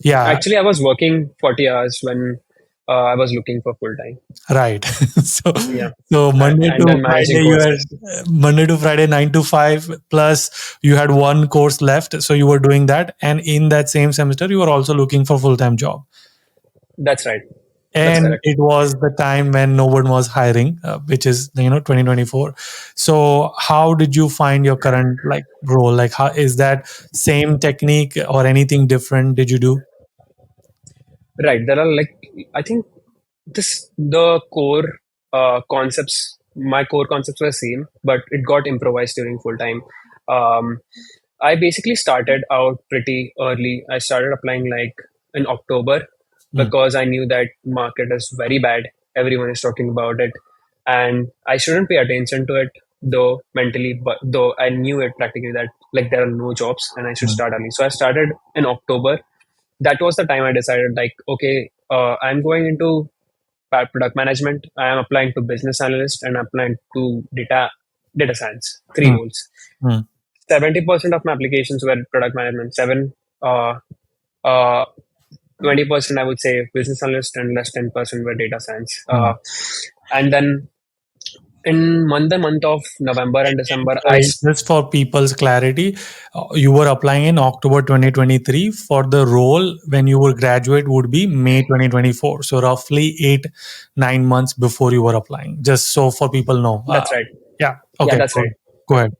Yeah, Actually, I was working 40 hours when I was looking for full time. right. so Yeah. so Monday And to then managing Friday you had courses. Monday to Friday 9 to 5 plus you had one course left, so you were doing that, and in that same semester you were also looking for full-time job. That's right. That's And correct. it was the time when no one was hiring, which is 2024. So how did you find your current like role? Like, how is that same technique or anything different did you do? Right. There are like, I think the core concepts, my core concepts were same, but it got improvised during full time. Um, I basically started out pretty early. I started applying like in October Mm, because I knew that market is very bad. Everyone is talking about it, and I shouldn't pay attention to it though mentally, but though I knew it practically that like there are no jobs and I should mm, start early. So I started in October. That was the time I decided like, okay, I'm going into product management. I am applying to business analyst and applying to data science. Three mm, roles. mm, 70% of my applications were product management. Uh, uh, 20% I would say business analyst, and less 10% were data science. mm. And then in the month of November and December, Sorry, just for people's clarity, you were applying in October 2023 for the role when you were graduate would be May 2024. So roughly 8-9 months before you were applying. Just so for people know. that's right. Yeah. Yeah, Okay. that's right. Go ahead.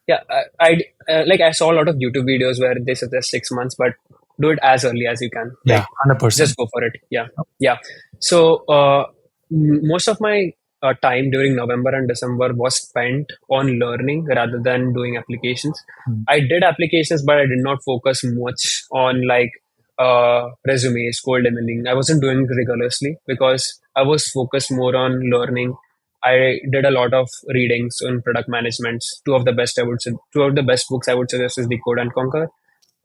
Yeah, like I saw a lot of YouTube videos where they suggest 6 months, but do it as early as you can. Yeah. Like 100%. just go for it. Yeah, yeah. So most of my time during November and December was spent on learning rather than doing applications. Mm, I did applications, but I did not focus much on like resumes, cold emailing. I wasn't doing it rigorously because I was focused more on learning. I did a lot of readings on product management. Two of the best books I would suggest is The Code and Conquer,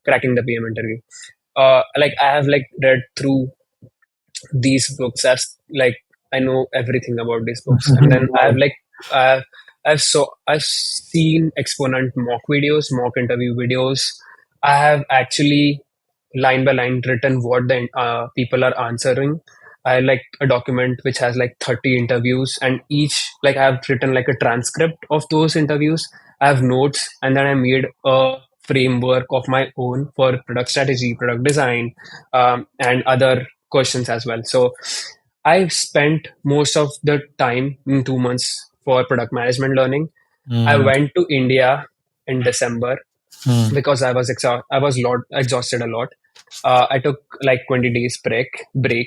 Cracking the PM Interview. Like I have like read through these books as like I know everything about these books, and then I have right. like I've seen exponent mock videos, mock interview videos. I have actually line by line written what the people are answering. I like a document which has like 30 interviews, and each like I have written like a transcript of those interviews. I have notes, and then I made a framework of my own for product strategy, product design, and other questions as well. So I spent most of the time in 2 months for product management learning. I Mm, went to India in December mm, because I was exhausted a lot. I took like 20 days break.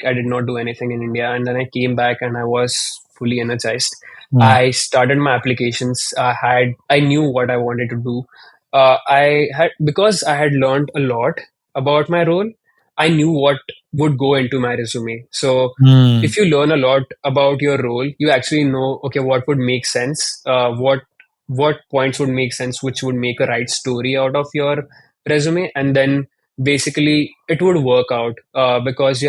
I did not do anything in India, and then I came back and I was fully energized. mm, I started my applications. I knew what I wanted to do. I had because I had learned a lot about my role. I knew what would go into my resume. So mm, if you learn a lot about your role, you actually know okay what would make sense, what points would make sense, which would make a right story out of your resume, and then basically it would work out because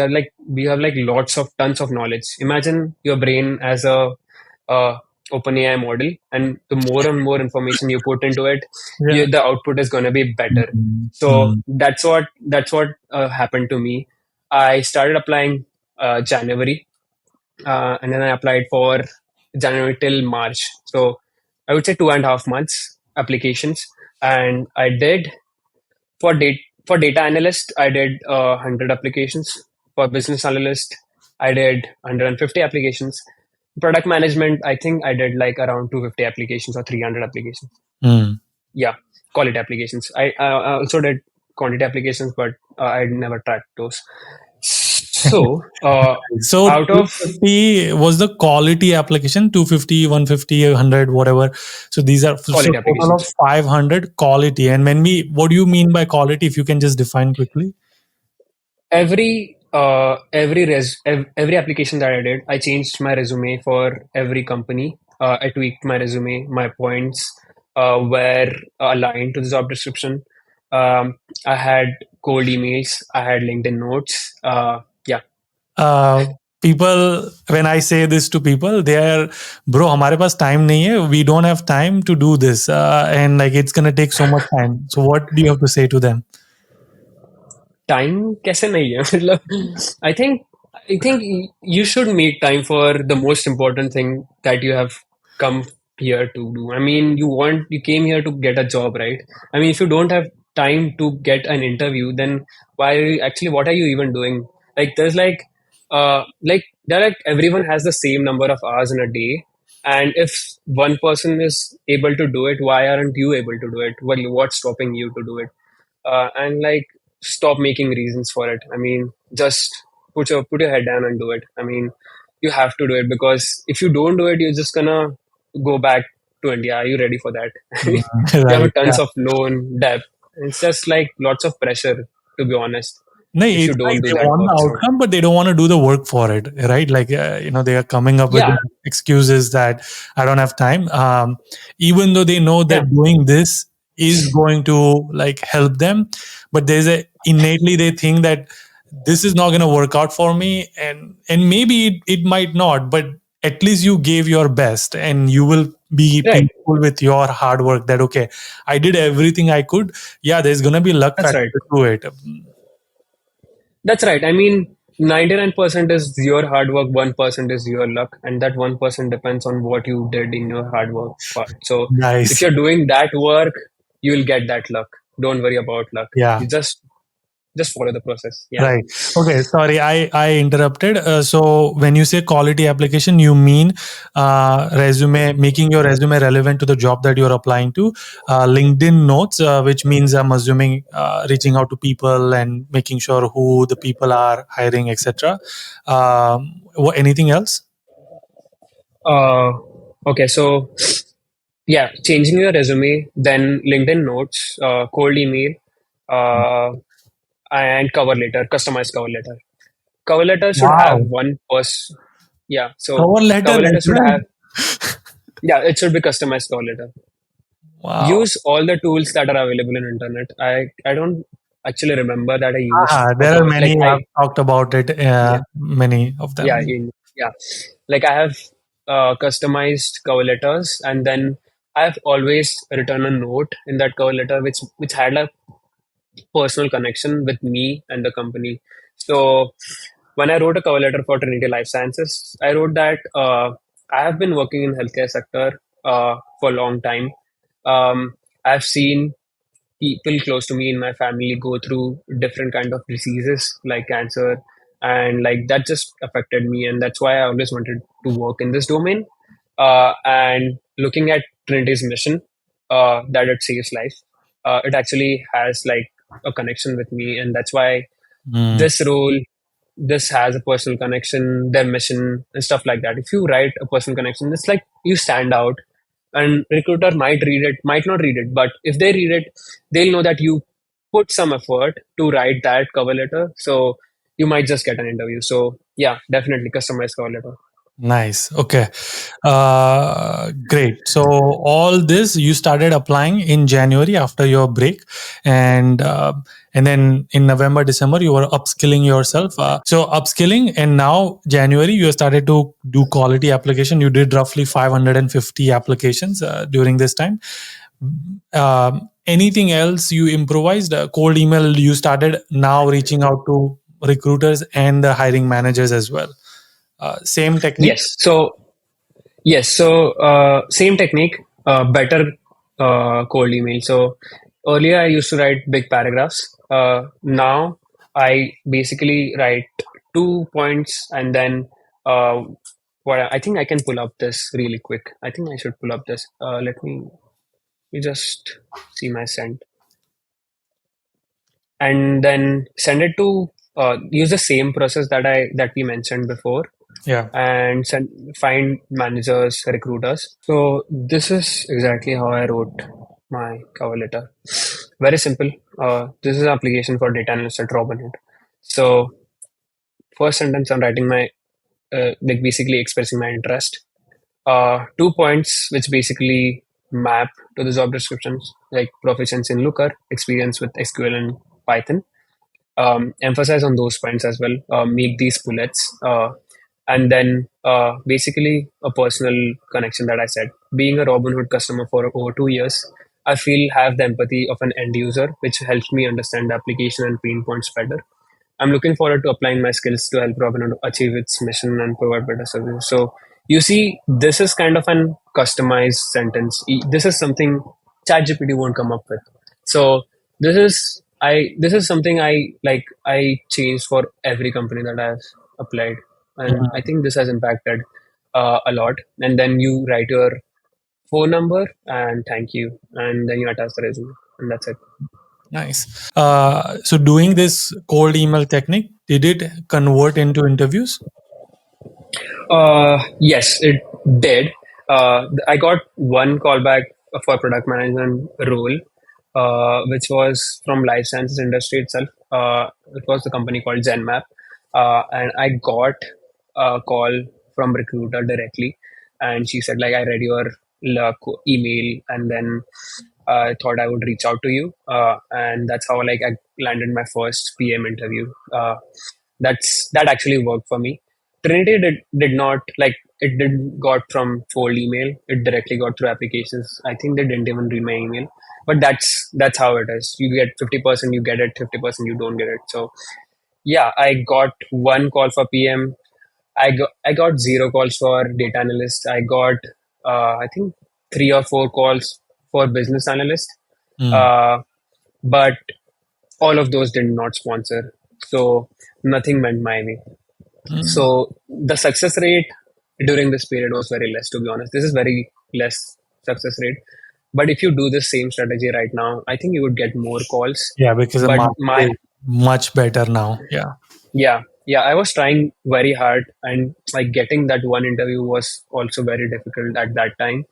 we have like lots of tons of knowledge. Imagine your brain as a uh, OpenAI model, and the more and more information you put into it, yeah. the output is going to be better. Mm, So mm, that's what happened to me. I started applying January, and then I applied for January till March. So I would say 2.5 months applications, and I did for data analyst I did 100 applications. For business analyst I did 150 applications. Product management I think I did like around 250 applications or 300 applications. mm. Yeah, quality applications. I also did quantity applications, but I never tracked those. So So out of 250 was the quality application, 250, 150, 100, whatever. So these are so quality total of applications, 500 quality. And what do you mean by quality? If you can just define quickly. every application that I did, I changed my resume for every company. I tweaked my resume. My points were aligned to the job description. I had cold emails. I had LinkedIn notes. Yeah, Uh, People, when I say this to people, they are, bro, हमारे पास time नहीं है. We don't have time to do this, and like it's gonna take so much time. So what do you have to say to them? Time कैसे नहीं है मतलब I think you should make time for the most important thing that you have come here to do. I mean, you came here to get a job, right? I mean, if you don't have time to get an interview, then why are you, actually what are you even doing? Like there's like there like everyone has the same number of hours in a day, and if one person is able to do it, why aren't you able to do it? Well, what's stopping you to do it? And like stop making reasons for it. I mean, just put your head down and do it. I mean, you have to do it because if you don't do it, you're just gonna go back to India. Are you ready for that? Mm, You have right. a tons Yeah. of loan debt. It's just like lots of pressure, to be honest, No, if you it's like don't do they that want work. the So outcome, but they don't want to do the work for it, right? Like, they are coming up with yeah, excuses that I don't have time. Even though they know yeah, that doing this is going to like help them, but there's a innately they think that this is not going to work out for me, and maybe it might not, but at least you gave your best, and you will be right. peaceful with your hard work. That okay, I did everything I could. Yeah, there's going to be luck That's right. factor to it. That's right. I mean, 99% is your hard work, 1% is your luck, and that 1% depends on what you did in your hard work part. So if Nice. you're doing that work, you will get that luck. Don't worry about luck. Yeah. You just follow the process. Yeah. Right. Okay. Sorry, I interrupted. So when you say quality application, you mean resume, making your resume relevant to the job that you're applying to. LinkedIn notes, which means I'm assuming reaching out to people and making sure who the people are hiring, etc. Anything else? Uh, okay. So yeah, changing your resume, then LinkedIn notes, cold email, uh, and cover letter, customized cover letter. Cover letter should have Wow. one person. Yeah. So Cover letter cover letter as should well. have. Yeah, it should be customized cover letter. Wow. Use all the tools that are available in internet. I don't actually remember that I used a There are like many. I I've talked about it. yeah Many of yeah them. yeah like I have customized cover letters, and then I've always written a note in that cover letter which had a personal connection with me and the company. So when I wrote a cover letter for Trinity Life Sciences, I wrote that I have been working in healthcare sector for a long time. I've seen people close to me in my family go through different kind of diseases like cancer, and like that just affected me, and that's why I always wanted to work in this domain. And looking at Trinity's mission, that it saves life, it actually has like a connection with me, and that's why Mm. this role, this has a personal connection, their mission and stuff like that. If you write a personal connection, it's like you stand out, and recruiter might read it, might not read it, but if they read it, they'll know that you put some effort to write that cover letter. So you might just get an interview. So yeah, definitely customized cover letter. Nice. Okay. Great. So all this you started applying in January after your break, and then in November, December you were upskilling yourself. So upskilling, and now January you started to do quality application. You did roughly 550 applications during this time. Anything else you improvised? Cold email you started now reaching out to recruiters and the hiring managers as well. Same technique. Yes. So yes. So same technique, better cold email. So earlier I used to write big paragraphs. Now I basically write 2 points, and then what I think I can pull up this really quick. I think I should pull up this. Let me just see my send, and then send it to use the same process that we mentioned before, Yeah. and find managers, recruiters. So this is exactly how I wrote my cover letter. Very simple. This is an application for data analyst at Robinhood. So first sentence, I'm writing my like basically expressing my interest. 2 points which basically map to the job descriptions, like proficiency in Looker, experience with SQL and Python. Emphasize on those points as well. Make these bullets, and then basically a personal connection that I said. Being a Robinhood customer for over 2 years, I feel have the empathy of an end user, which helps me understand the application and pain points better. I'm looking forward to applying my skills to help Robinhood achieve its mission and provide better service. So you see, this is kind of an customized sentence. This is something ChatGPT won't come up with. So this is something I changed for every company that I've applied, and I think this has impacted a lot. And then you write your phone number and thank you, and then you attach the resume, and that's it. Nice. So doing this cold email technique, did it convert into interviews? Yes, it did. I got one callback for product management role, which was from life sciences industry itself. It was the company called ZenMap, and I got a call from recruiter directly, and she said like, I read your email, and then I thought I would reach out to you, and that's how like I landed my first PM interview. That actually worked for me. Trinity did not like it did got from cold email. It directly got through applications. I think they didn't even read my email. But that's how it is. You get 50%, you get it, 50% you don't get it. So yeah, I got one call for PM. I got zero calls for data analyst. I got I think three or four calls for business analyst. Mm. Uh, but all of those did not sponsor. So nothing went my way. Mm. So the success rate during this period was very less, to be honest. This is very less success rate. But if you do the same strategy right now, I think you would get more calls. Yeah, because the But market my is much better now. Yeah. yeah, I was trying very hard, and like getting that one interview was also very difficult at that time.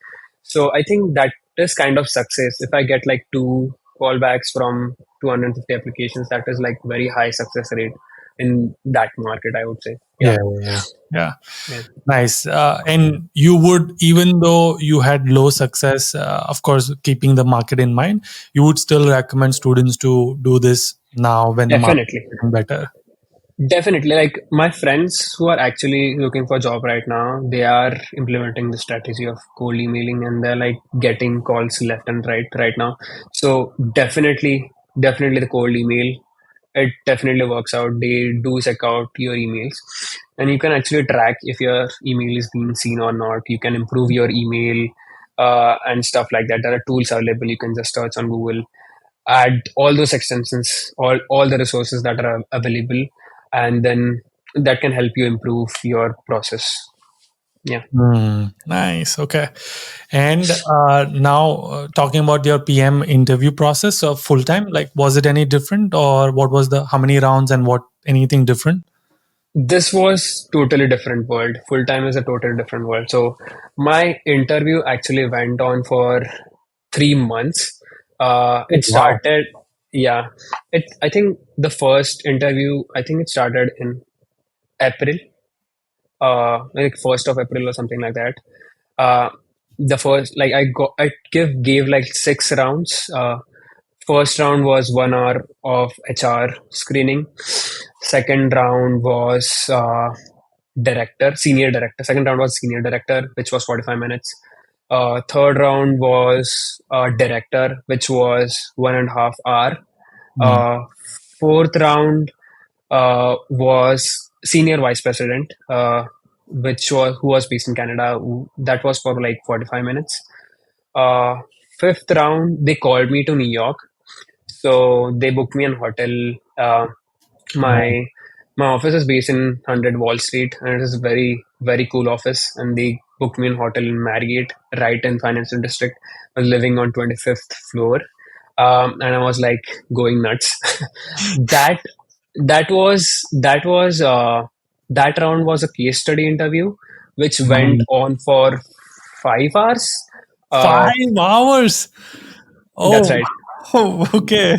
So I think that is kind of success. If I get like two callbacks from 250 applications, that is like very high success rate in that market, I would say. Yeah. Yeah. Yeah. Yeah. Yeah. Nice. And you would, even though you had low success, of course, keeping the market in mind, you would still recommend students to do this now when the market Definitely. is getting better. Definitely. Like my friends who are actually looking for a job right now, they are implementing the strategy of cold emailing, and they're like getting calls left and right now. So definitely the cold email, it definitely works out. They do check out your emails, and you can actually track if your email is being seen or not. You can improve your email and stuff like that. There are tools available. You can just search on Google, add all those extensions, all the resources that are available, and then that can help you improve your process. Yeah. Nice. Okay. And now talking about your PM interview process of full time, like was it any different, or what was the how many rounds and what anything different? This was totally different world. Full time is a totally different world. So my interview actually went on for 3 months. Oh, It wow. started, yeah. I think the first interview, I think it started in April, like 1st of April or something like that. Uh, the first, like I gave like 6 rounds. First round was 1 hour of HR screening. Second round was senior director. Second round was senior director, which was 45 minutes. Third round was director, which was 1.5 hour. Mm. Uh, Fourth round was senior vice president, which was who was based in Canada. That was for like 45 minutes. Uh, Fifth round, they called me to New York, so they booked me an hotel. Uh, Nice. my my office is based in 100 Wall Street, and it is a very cool office. And they booked me in hotel in Marriott, right in Financial District. I was living on 25th floor, and I was like going nuts. that that was that round was a case study interview, which went Mm. on for 5 hours. Uh, 5 hours. that's Oh, right. okay.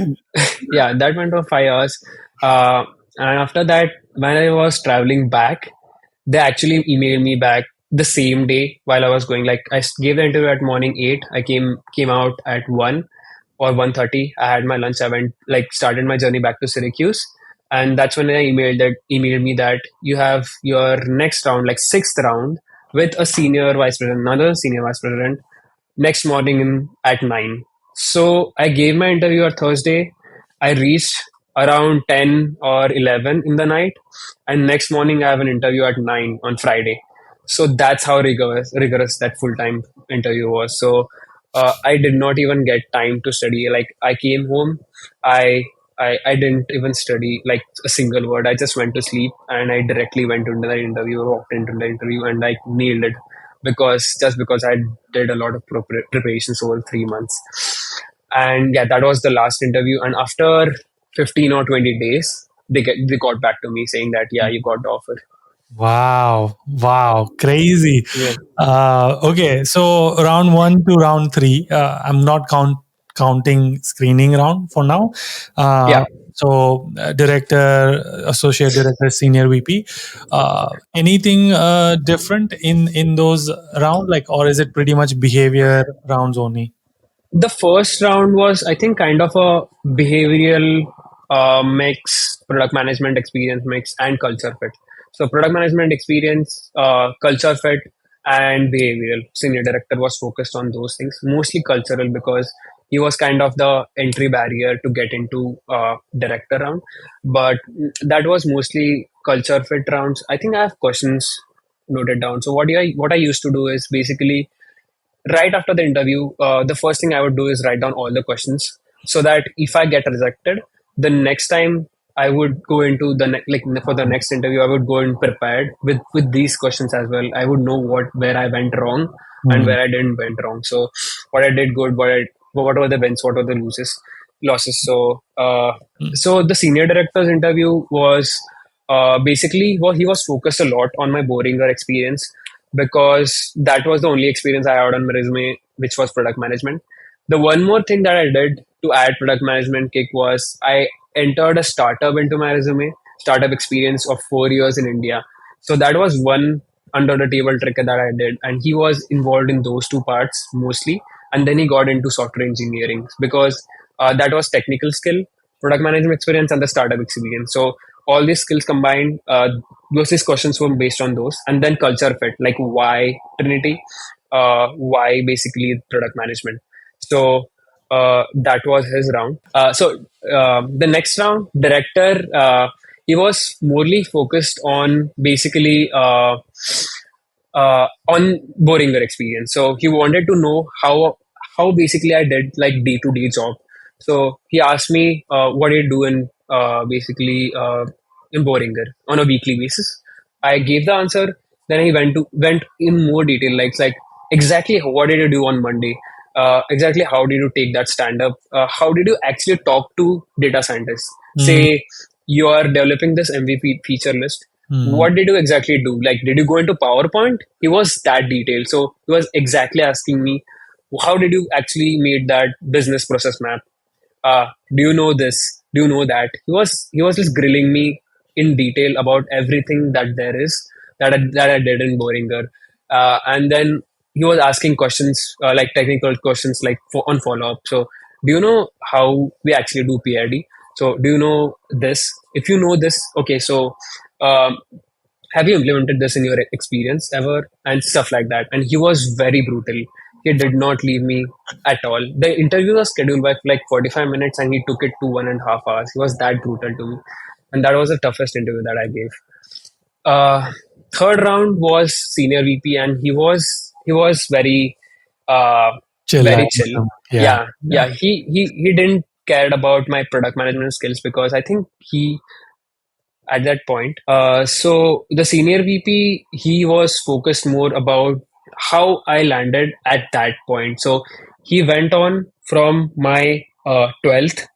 Yeah, that went for 5 hours. Uh, and after that, when I was traveling back, they actually emailed me back the same day while I was going. Like gave the interview at morning 8. I came out at 1 or 1:30. I had my lunch. I went like started my journey back to Syracuse, and that's when they emailed me that you have your next round, like sixth round, with a senior vice president, another senior vice president, next morning at 9. So I gave my interview on Thursday. I reached around 10 or 11 in the night, and next morning I have an interview at 9 on Friday. So that's how rigorous that full time interview was. So I did not even get time to study. Like I came home, I I didn't even study like a single word. I just went to sleep and I directly went into the interview, walked into the interview, and I nailed it because I did a lot of preparations over 3 months. And yeah, that was the last interview. And after 15 or 20 days, they got back to me saying that yeah, you got the offer. Wow, wow, crazy. Yeah, Okay, so round one to round three. I'm not counting screening round for now. yeah. Director, associate director, senior VP. Anything different in those round, like, or is it pretty much behavior rounds only? The first round was, I think, kind of a behavioral mix, product management experience mix, and culture fit. So, product management experience, culture fit, and behavioral. Senior director was focused on those things, mostly cultural because he was kind of the entry barrier to get into director round. But that was mostly culture fit rounds. I think I have questions noted down. So, what I used to do is basically right after the interview, the first thing I would do is write down all the questions so that if I get rejected, the next time I would go into like for the next interview, I would go in prepared with these questions as well. I would know where I went wrong and Mm, where I didn't went wrong. So what I did good, what were the wins, what were the losses. So mm, so the senior director's interview was basically well, he was focused a lot on my Boehringer experience because that was the only experience I had on my resume, which was product management. The one more thing that I did to add product management kick was I entered a startup into my resume, startup experience of 4 years in India. So that was one under the table trick that I did. And he was involved in those two parts mostly. And then he got into software engineering because that was technical skill, product management experience, and the startup experience. So all these skills combined, these questions were based on those, and then culture fit, like why Trinity, why basically product management. So that was his round. The next round, director, he was morely focused on basically on Boehringer experience. So he wanted to know how basically I did like day to day job. So he asked me, "What do you do in basically in Boehringer on a weekly basis?" I gave the answer. Then he went in more detail, like exactly what did you do on Monday? Exactly how did you take that stand up? How did you actually talk to data scientists? mm, Say you are developing this MVP feature list, mm, what did you exactly do? Like, did you go into PowerPoint? He was that detailed. So he was exactly asking me, how did you actually made that business process map? Do you know this? Do you know that? He was just grilling me in detail about everything that there is that I did in Boehringer. And then he was asking questions like technical questions like on follow up. So do you know how we actually do PID? So do you know this? If you know this, okay. So um, have you implemented this in your experience ever and stuff like that? And he was very brutal. He did not leave me at all. The interview was scheduled by like 45 minutes and he took it to 1.5 hours. He was that brutal to me, and that was the toughest interview that I gave. uh, Third round was senior VP, and he was very uh, chill very out. chill. Yeah, Yeah, yeah. yeah. He didn't cared about my product management skills because I think he at that point. So the senior VP, he was focused more about how I landed at that point. So he went on from my 12th.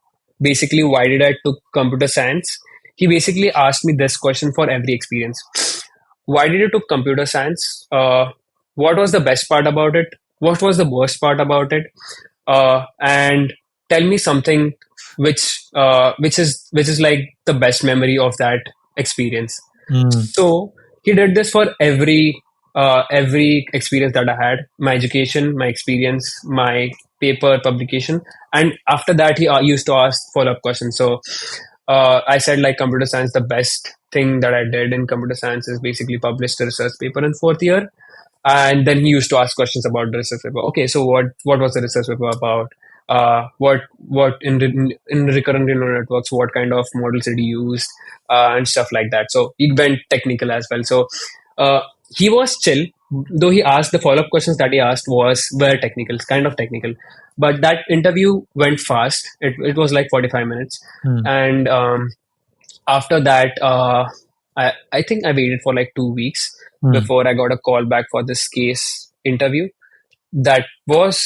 Basically, why did I took computer science? He basically asked me this question for every experience. Why did you took computer science? What was the best part about it? What was the worst part about it? And tell me something which is like the best memory of that experience. Mm, So he did this for every experience that I had, my education, my experience, my paper publication, and after that he used to ask follow up questions. So I said like computer science, the best thing that I did in computer science is basically published a research paper in fourth year. And then he used to ask questions about the research paper. Okay, so what was the research paper about? what in recurrent neural networks, what kind of models did he use, and stuff like that. So he went technical as well. So uh, he was chill, though he asked the follow-up questions that he asked were technical, kind of technical. But that interview went fast. It was like 45 minutes. Hmm. And after that, I think I waited for like 2 weeks Hmm. before I got a call back for this case interview. That was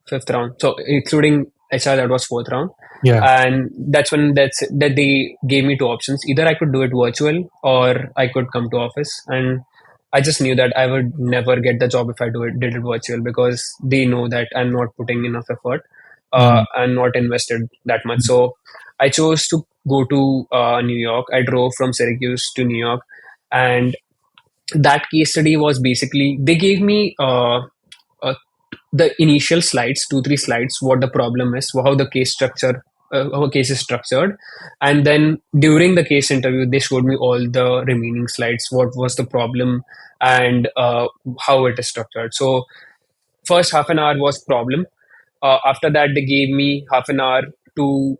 fifth round. So including HR, that was fourth round. Yeah. And that they gave me two options. Either I could do it virtual or I could come to office. And I just knew that I would never get the job if I did it virtual, because they know that I'm not putting enough effort. Hmm. I'm not invested that much. So I chose to go to New York. I drove from Syracuse to New York, and that case study was basically they gave me uh, the initial slides, 2 3 slides, what the problem is, how the case structure, how a case is structured, and then during the case interview, they showed me all the remaining slides, what was the problem, and how it is structured. So first half an hour was problem. After that, they gave me half an hour to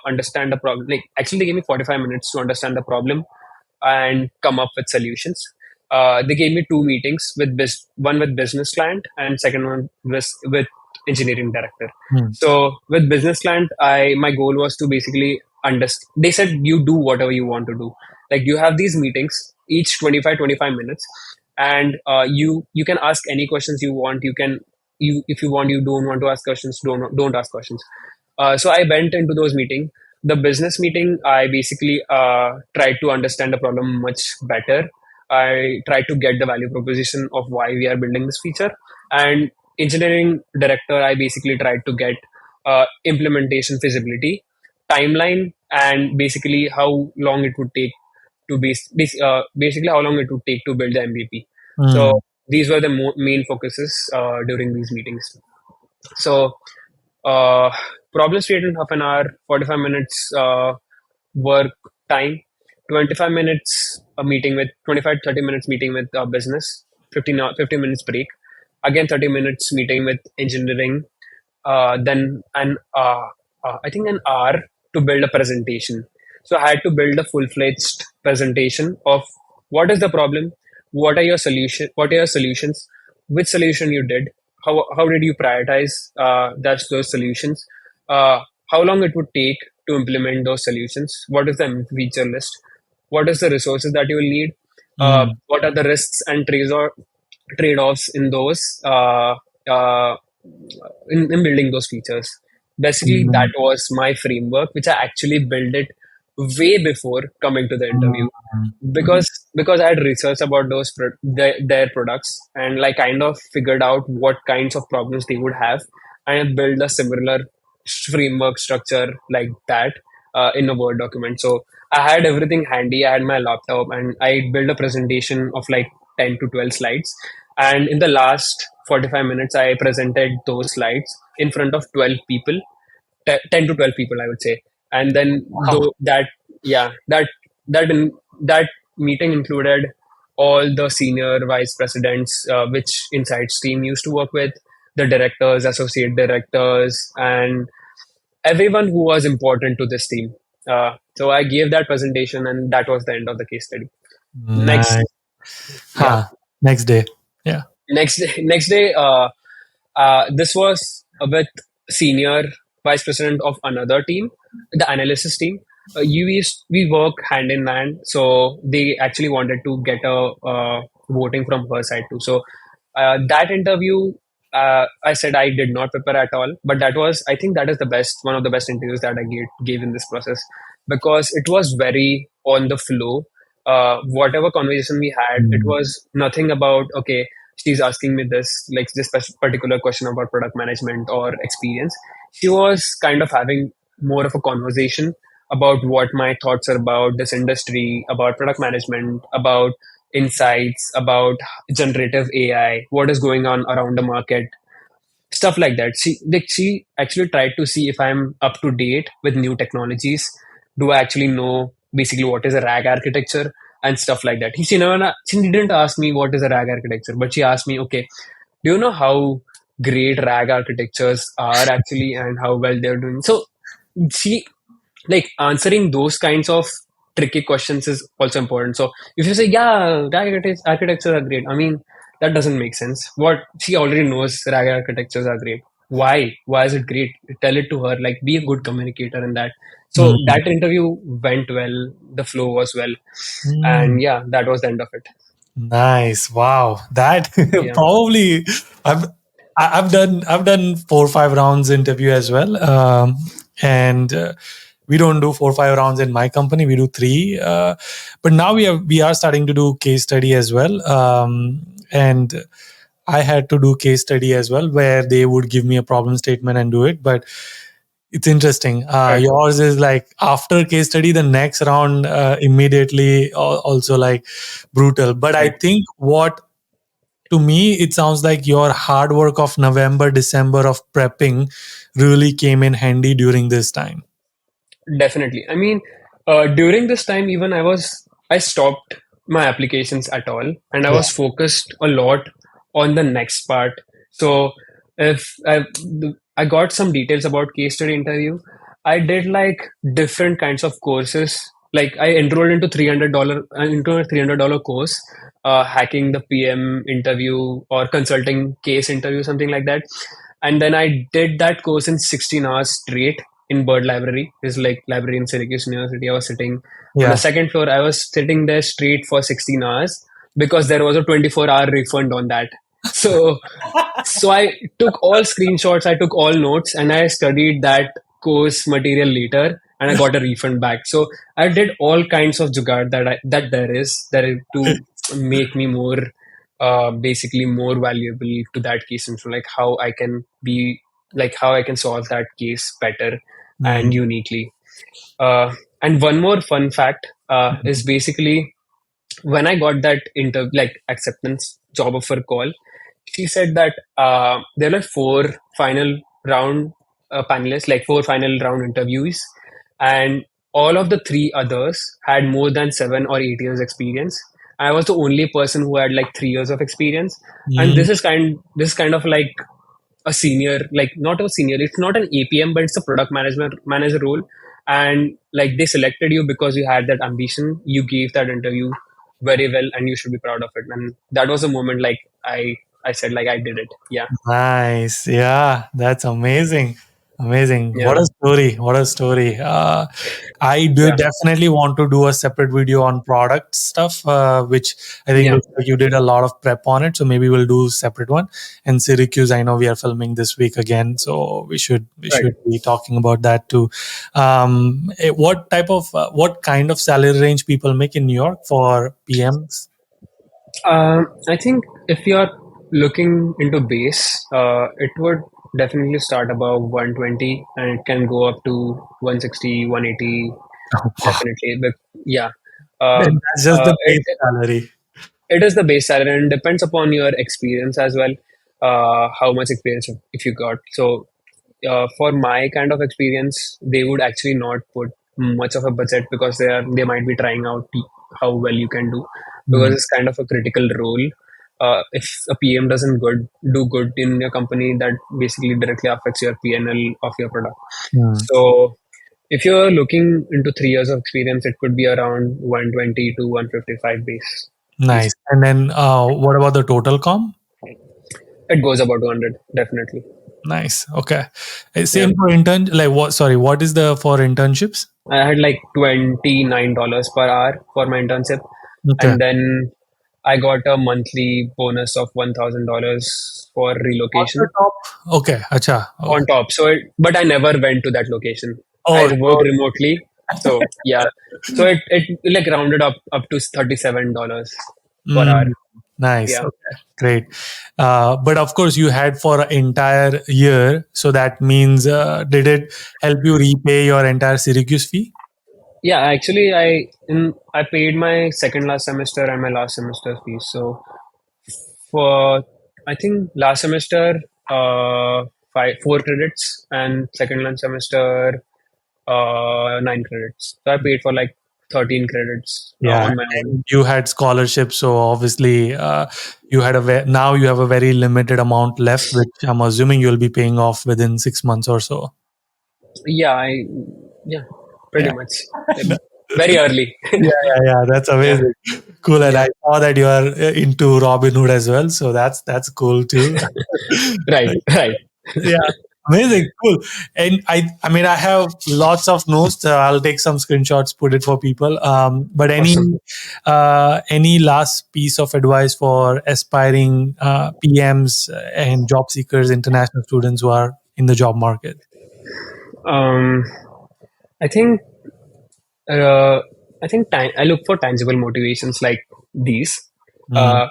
understand the problem. Like actually, they gave me 45 minutes to understand the problem and come up with solutions. They gave me two meetings with one with business client and second one with engineering director. Hmm. So with business client, my goal was to basically understand. They said you do whatever you want to do. Like you have these meetings each 25 minutes, and you can ask any questions you want. You can you if you want, you don't want to ask questions, don't ask questions. So I went into those meetings. The business meeting, I basically tried to understand the problem much better. I tried to get the value proposition of why we are building this feature. And engineering director, I basically tried to get implementation feasibility, timeline, and basically how long it would take to basically how long it would take to build the MVP. Hmm. So these were the main focuses during these meetings. So uh, problem stated in half an hour, 45 minutes work time, 25 minutes a meeting with 25 30 minutes meeting with business, 15 minutes break, again 30 minutes meeting with engineering, then I think an hour to build a presentation. So I had to build a full-fledged presentation of what is the problem, what are your solutions, which solution you did, how did you prioritize those solutions, how long it would take to implement those solutions, what is the feature list, what is the resources that you will need, Hmm. what are the risks and trade-offs in those in building those features. Basically, Hmm. that was my framework, which I actually built it way before coming to the interview, because I had researched about their products, and like kind of figured out what kinds of problems they would have, and I built a similar framework structure like that in a Word document. So I had everything handy. I had my laptop, and I built a presentation of like 10 to 12 slides. And in the last 45 minutes, I presented those slides in front of 12 people, 10 to 12 people, I would say. And then Wow. though that, yeah, that meeting included all the senior vice presidents, which Insights team used to work with, the directors, associate directors, and everyone who was important to this team. So I gave that presentation, and that was the end of the case study. Next, Nice. yeah, Next day. Yeah. next day, this was with senior vice president of another team, the analysis team. We work hand in hand, so they actually wanted to get a voting from her side too. So that interview, I said I did not prepare at all, but that was, I think that is the best, one of the best interviews that I gave in this process, because it was very on the flow. Whatever conversation we had, it Hmm. was nothing about, okay, she's asking me this, like this particular question about product management or experience. She was kind of having more of a conversation about what my thoughts are about this industry, about product management, about insights, about generative AI, what is going on around the market, stuff like that. She actually tried to see if I'm up to date with new technologies. Do I actually know basically what is a RAG architecture and stuff like that? She didn't ask me what is a RAG architecture, but she asked me, okay, do you know how great RAG architectures are actually and how well they're doing. So see, like answering those kinds of tricky questions is also important. So if you say, yeah, RAG architectures are great, I mean, that doesn't make sense. What she already knows, RAG architectures are great. Why? Why is it great? Tell it to her. Like, be a good communicator in that. So Mm. that interview went well. The flow was well, Mm. and yeah, that was the end of it. Nice. Wow. That Yeah. probably I've I've done 4 or 5 rounds interview as well. And we don't do 4 or 5 rounds in my company. We do three. But now we are starting to do case study as well. And I had to do case study as well, where they would give me a problem statement and do it. But it's interesting. Right. Yours is like after case study, the next round immediately also like brutal. But I Right. think what to me it sounds like your hard work of November, December of prepping really came in handy during this time. Definitely. I mean, during this time, even I stopped my applications at all, and I Yeah. was focused a lot on the next part. So, if I got some details about case study interview, I did like different kinds of courses. Like I enrolled into into a $300 course, hacking the PM interview or consulting case interview, something like that. And then I did that course in 16 hours straight in Bird Library. It's like library in Syracuse University. I was sitting on the Yeah. second floor. I was sitting there straight for 16 hours because there was a 24-hour refund on that. So so I took all screenshots, I took all notes, and I studied that course material later, and I got a refund back. So I did all kinds of jugaad that there is to make me more, basically more valuable to that case, and so like how I can be, like how I can solve that case better Mm. and uniquely. And one more fun fact is basically when I got that like acceptance job offer call, she said that there were like four final round panelists, like four final round interviews, and all of the three others had more than 7 or 8 years experience. I was the only person who had like 3 years of experience, and Mm. this is kind of like a senior, like not a senior, it's not an APM, but it's a product management manager role. And like they selected you because you had that ambition, you gave that interview very well, and you should be proud of it. And that was a moment like I said like I did it. Yeah. Nice. Yeah, that's amazing. Amazing. What Yeah. a story. What a story. I do Yeah. definitely want to do a separate video on product stuff, which I think Yeah. looks like you did a lot of prep on it. So maybe we'll do separate one. And Syracuse, I know we are filming this week again, so we Right. should be talking about that too. What kind of salary range people make in New York for PMs? I think if you're looking into base, it would definitely start above 120 and it can go up to 160, 180, definitely. But yeah, And that's just the it, base salary. it is the base salary and depends upon your experience as well, how much experience if you got. So for my kind of experience, they would actually not put much of a budget because they might be trying out how well you can do, because Mm. it's kind of a critical role. If a PM doesn't do good in your company, that basically directly affects your PNL of your product. Mm. So if you're looking into 3 years of experience, it could be around 120 to 155 base. Nice. Easy. And then what about the total comp? It goes about 200, definitely. Nice. Okay. Yeah. Same for intern. Like what? Sorry, what is the for internships? I had like $29 per hour for my internship. Okay. And then I got a monthly bonus of $1,000 for On the relocation top. Okay. Acha. Okay. on top. But I never went to that location. I Oh, worked remotely. So yeah. So it like rounded up to $37 per hour. mm, nice. Yeah. Okay. Great. But of course, you had for an entire year. So that means, did it help you repay your entire Syracuse fee? Yeah, actually I paid my second last semester and my last semester fees. So for I think last semester, four credits, and second last semester, 9 credits. So I paid for like 13 credits Yeah, on my own. and you had scholarships, so obviously you had now you have a very limited amount left, which I'm assuming you'll be paying off within 6 months or so. Yeah, yeah, pretty Yeah. much. Very early. Yeah, that's Yeah, amazing. Cool, and yeah, I saw that you are into Robinhood as well, so that's cool too. right, right. Yeah, amazing, cool. And I mean, I have lots of notes. I'll take some screenshots, put it for people. But Awesome. any last piece of advice for aspiring PMs and job seekers, international students who are in the job market? Um, I think uh, I think I look for tangible motivations like these. Mm, Uh,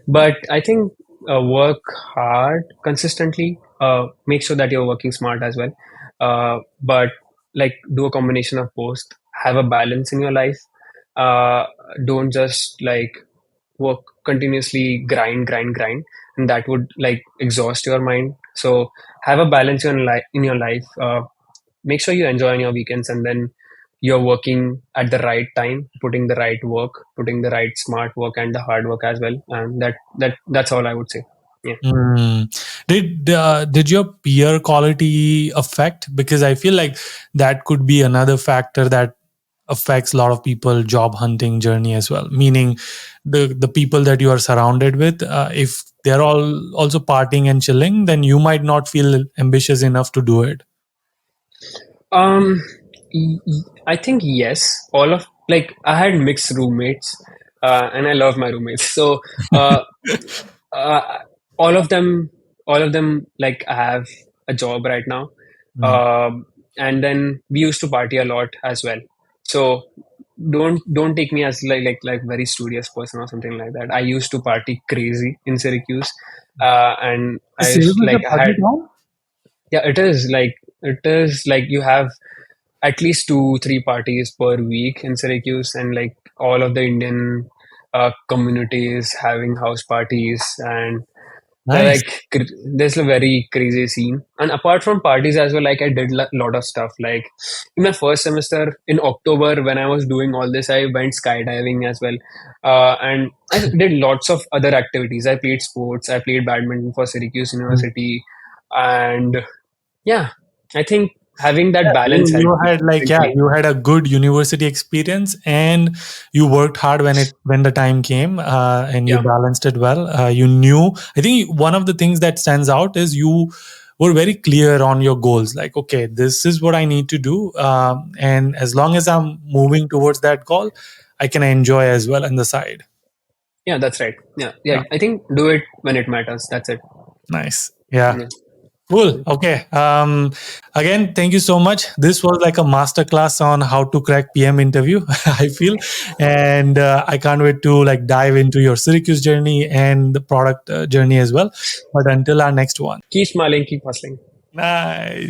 but I think work hard consistently. Make sure that you're working smart as well. But like do a combination of both. Have a balance in your life. Uh, don't just like work continuously, grind, and that would like exhaust your mind. So have a balance in your life. Make sure you enjoy on your weekends, and then you're working at the right time, putting the right work, putting the right smart work and the hard work as well. And that's all I would say. Yeah. mm. Did your peer quality affect? Because I feel like that could be another factor that affects a lot of people job hunting journey as well, meaning the people that you are surrounded with, if they're all also partying and chilling, then you might not feel ambitious enough to do it. Um, I think yes. All of like I had mixed roommates, and I love my roommates. So uh, uh, all of them, like I have a job right now, Mm. and then we used to party a lot as well. So don't take me as like very studious person or something like that. I used to party crazy in Syracuse, and I Sales used is a like I party had town? yeah. It is like you have at least 2-3 parties per week in Syracuse, and like all of the Indian communities having house parties, and they're Nice. there's a very crazy scene. And apart from parties as well, like I did a lot of stuff. Like in my first semester in October, when I was doing all this, I went skydiving as well, and I did lots of other activities. I played sports. I played badminton for Syracuse Mm. University, and yeah, I think having that Yeah, balance helped you me had like, yeah, mentally. you had a good university experience and you worked hard when the time came, and you Yeah, balanced it well. You knew, I think one of the things that stands out is you were very clear on your goals, like, okay, this is what I need to do, and as long as I'm moving towards that goal, I can enjoy as well on the side. yeah, that's right. Yeah, Yeah, yeah. I think do it when it matters. That's it. nice. Yeah. Yeah. Cool. Okay. Again, thank you so much. This was like a masterclass on how to crack PM interview, I feel, and I can't wait to like dive into your Syracuse journey and the product journey as well. But until our next one. Keep smiling, keep hustling. Nice.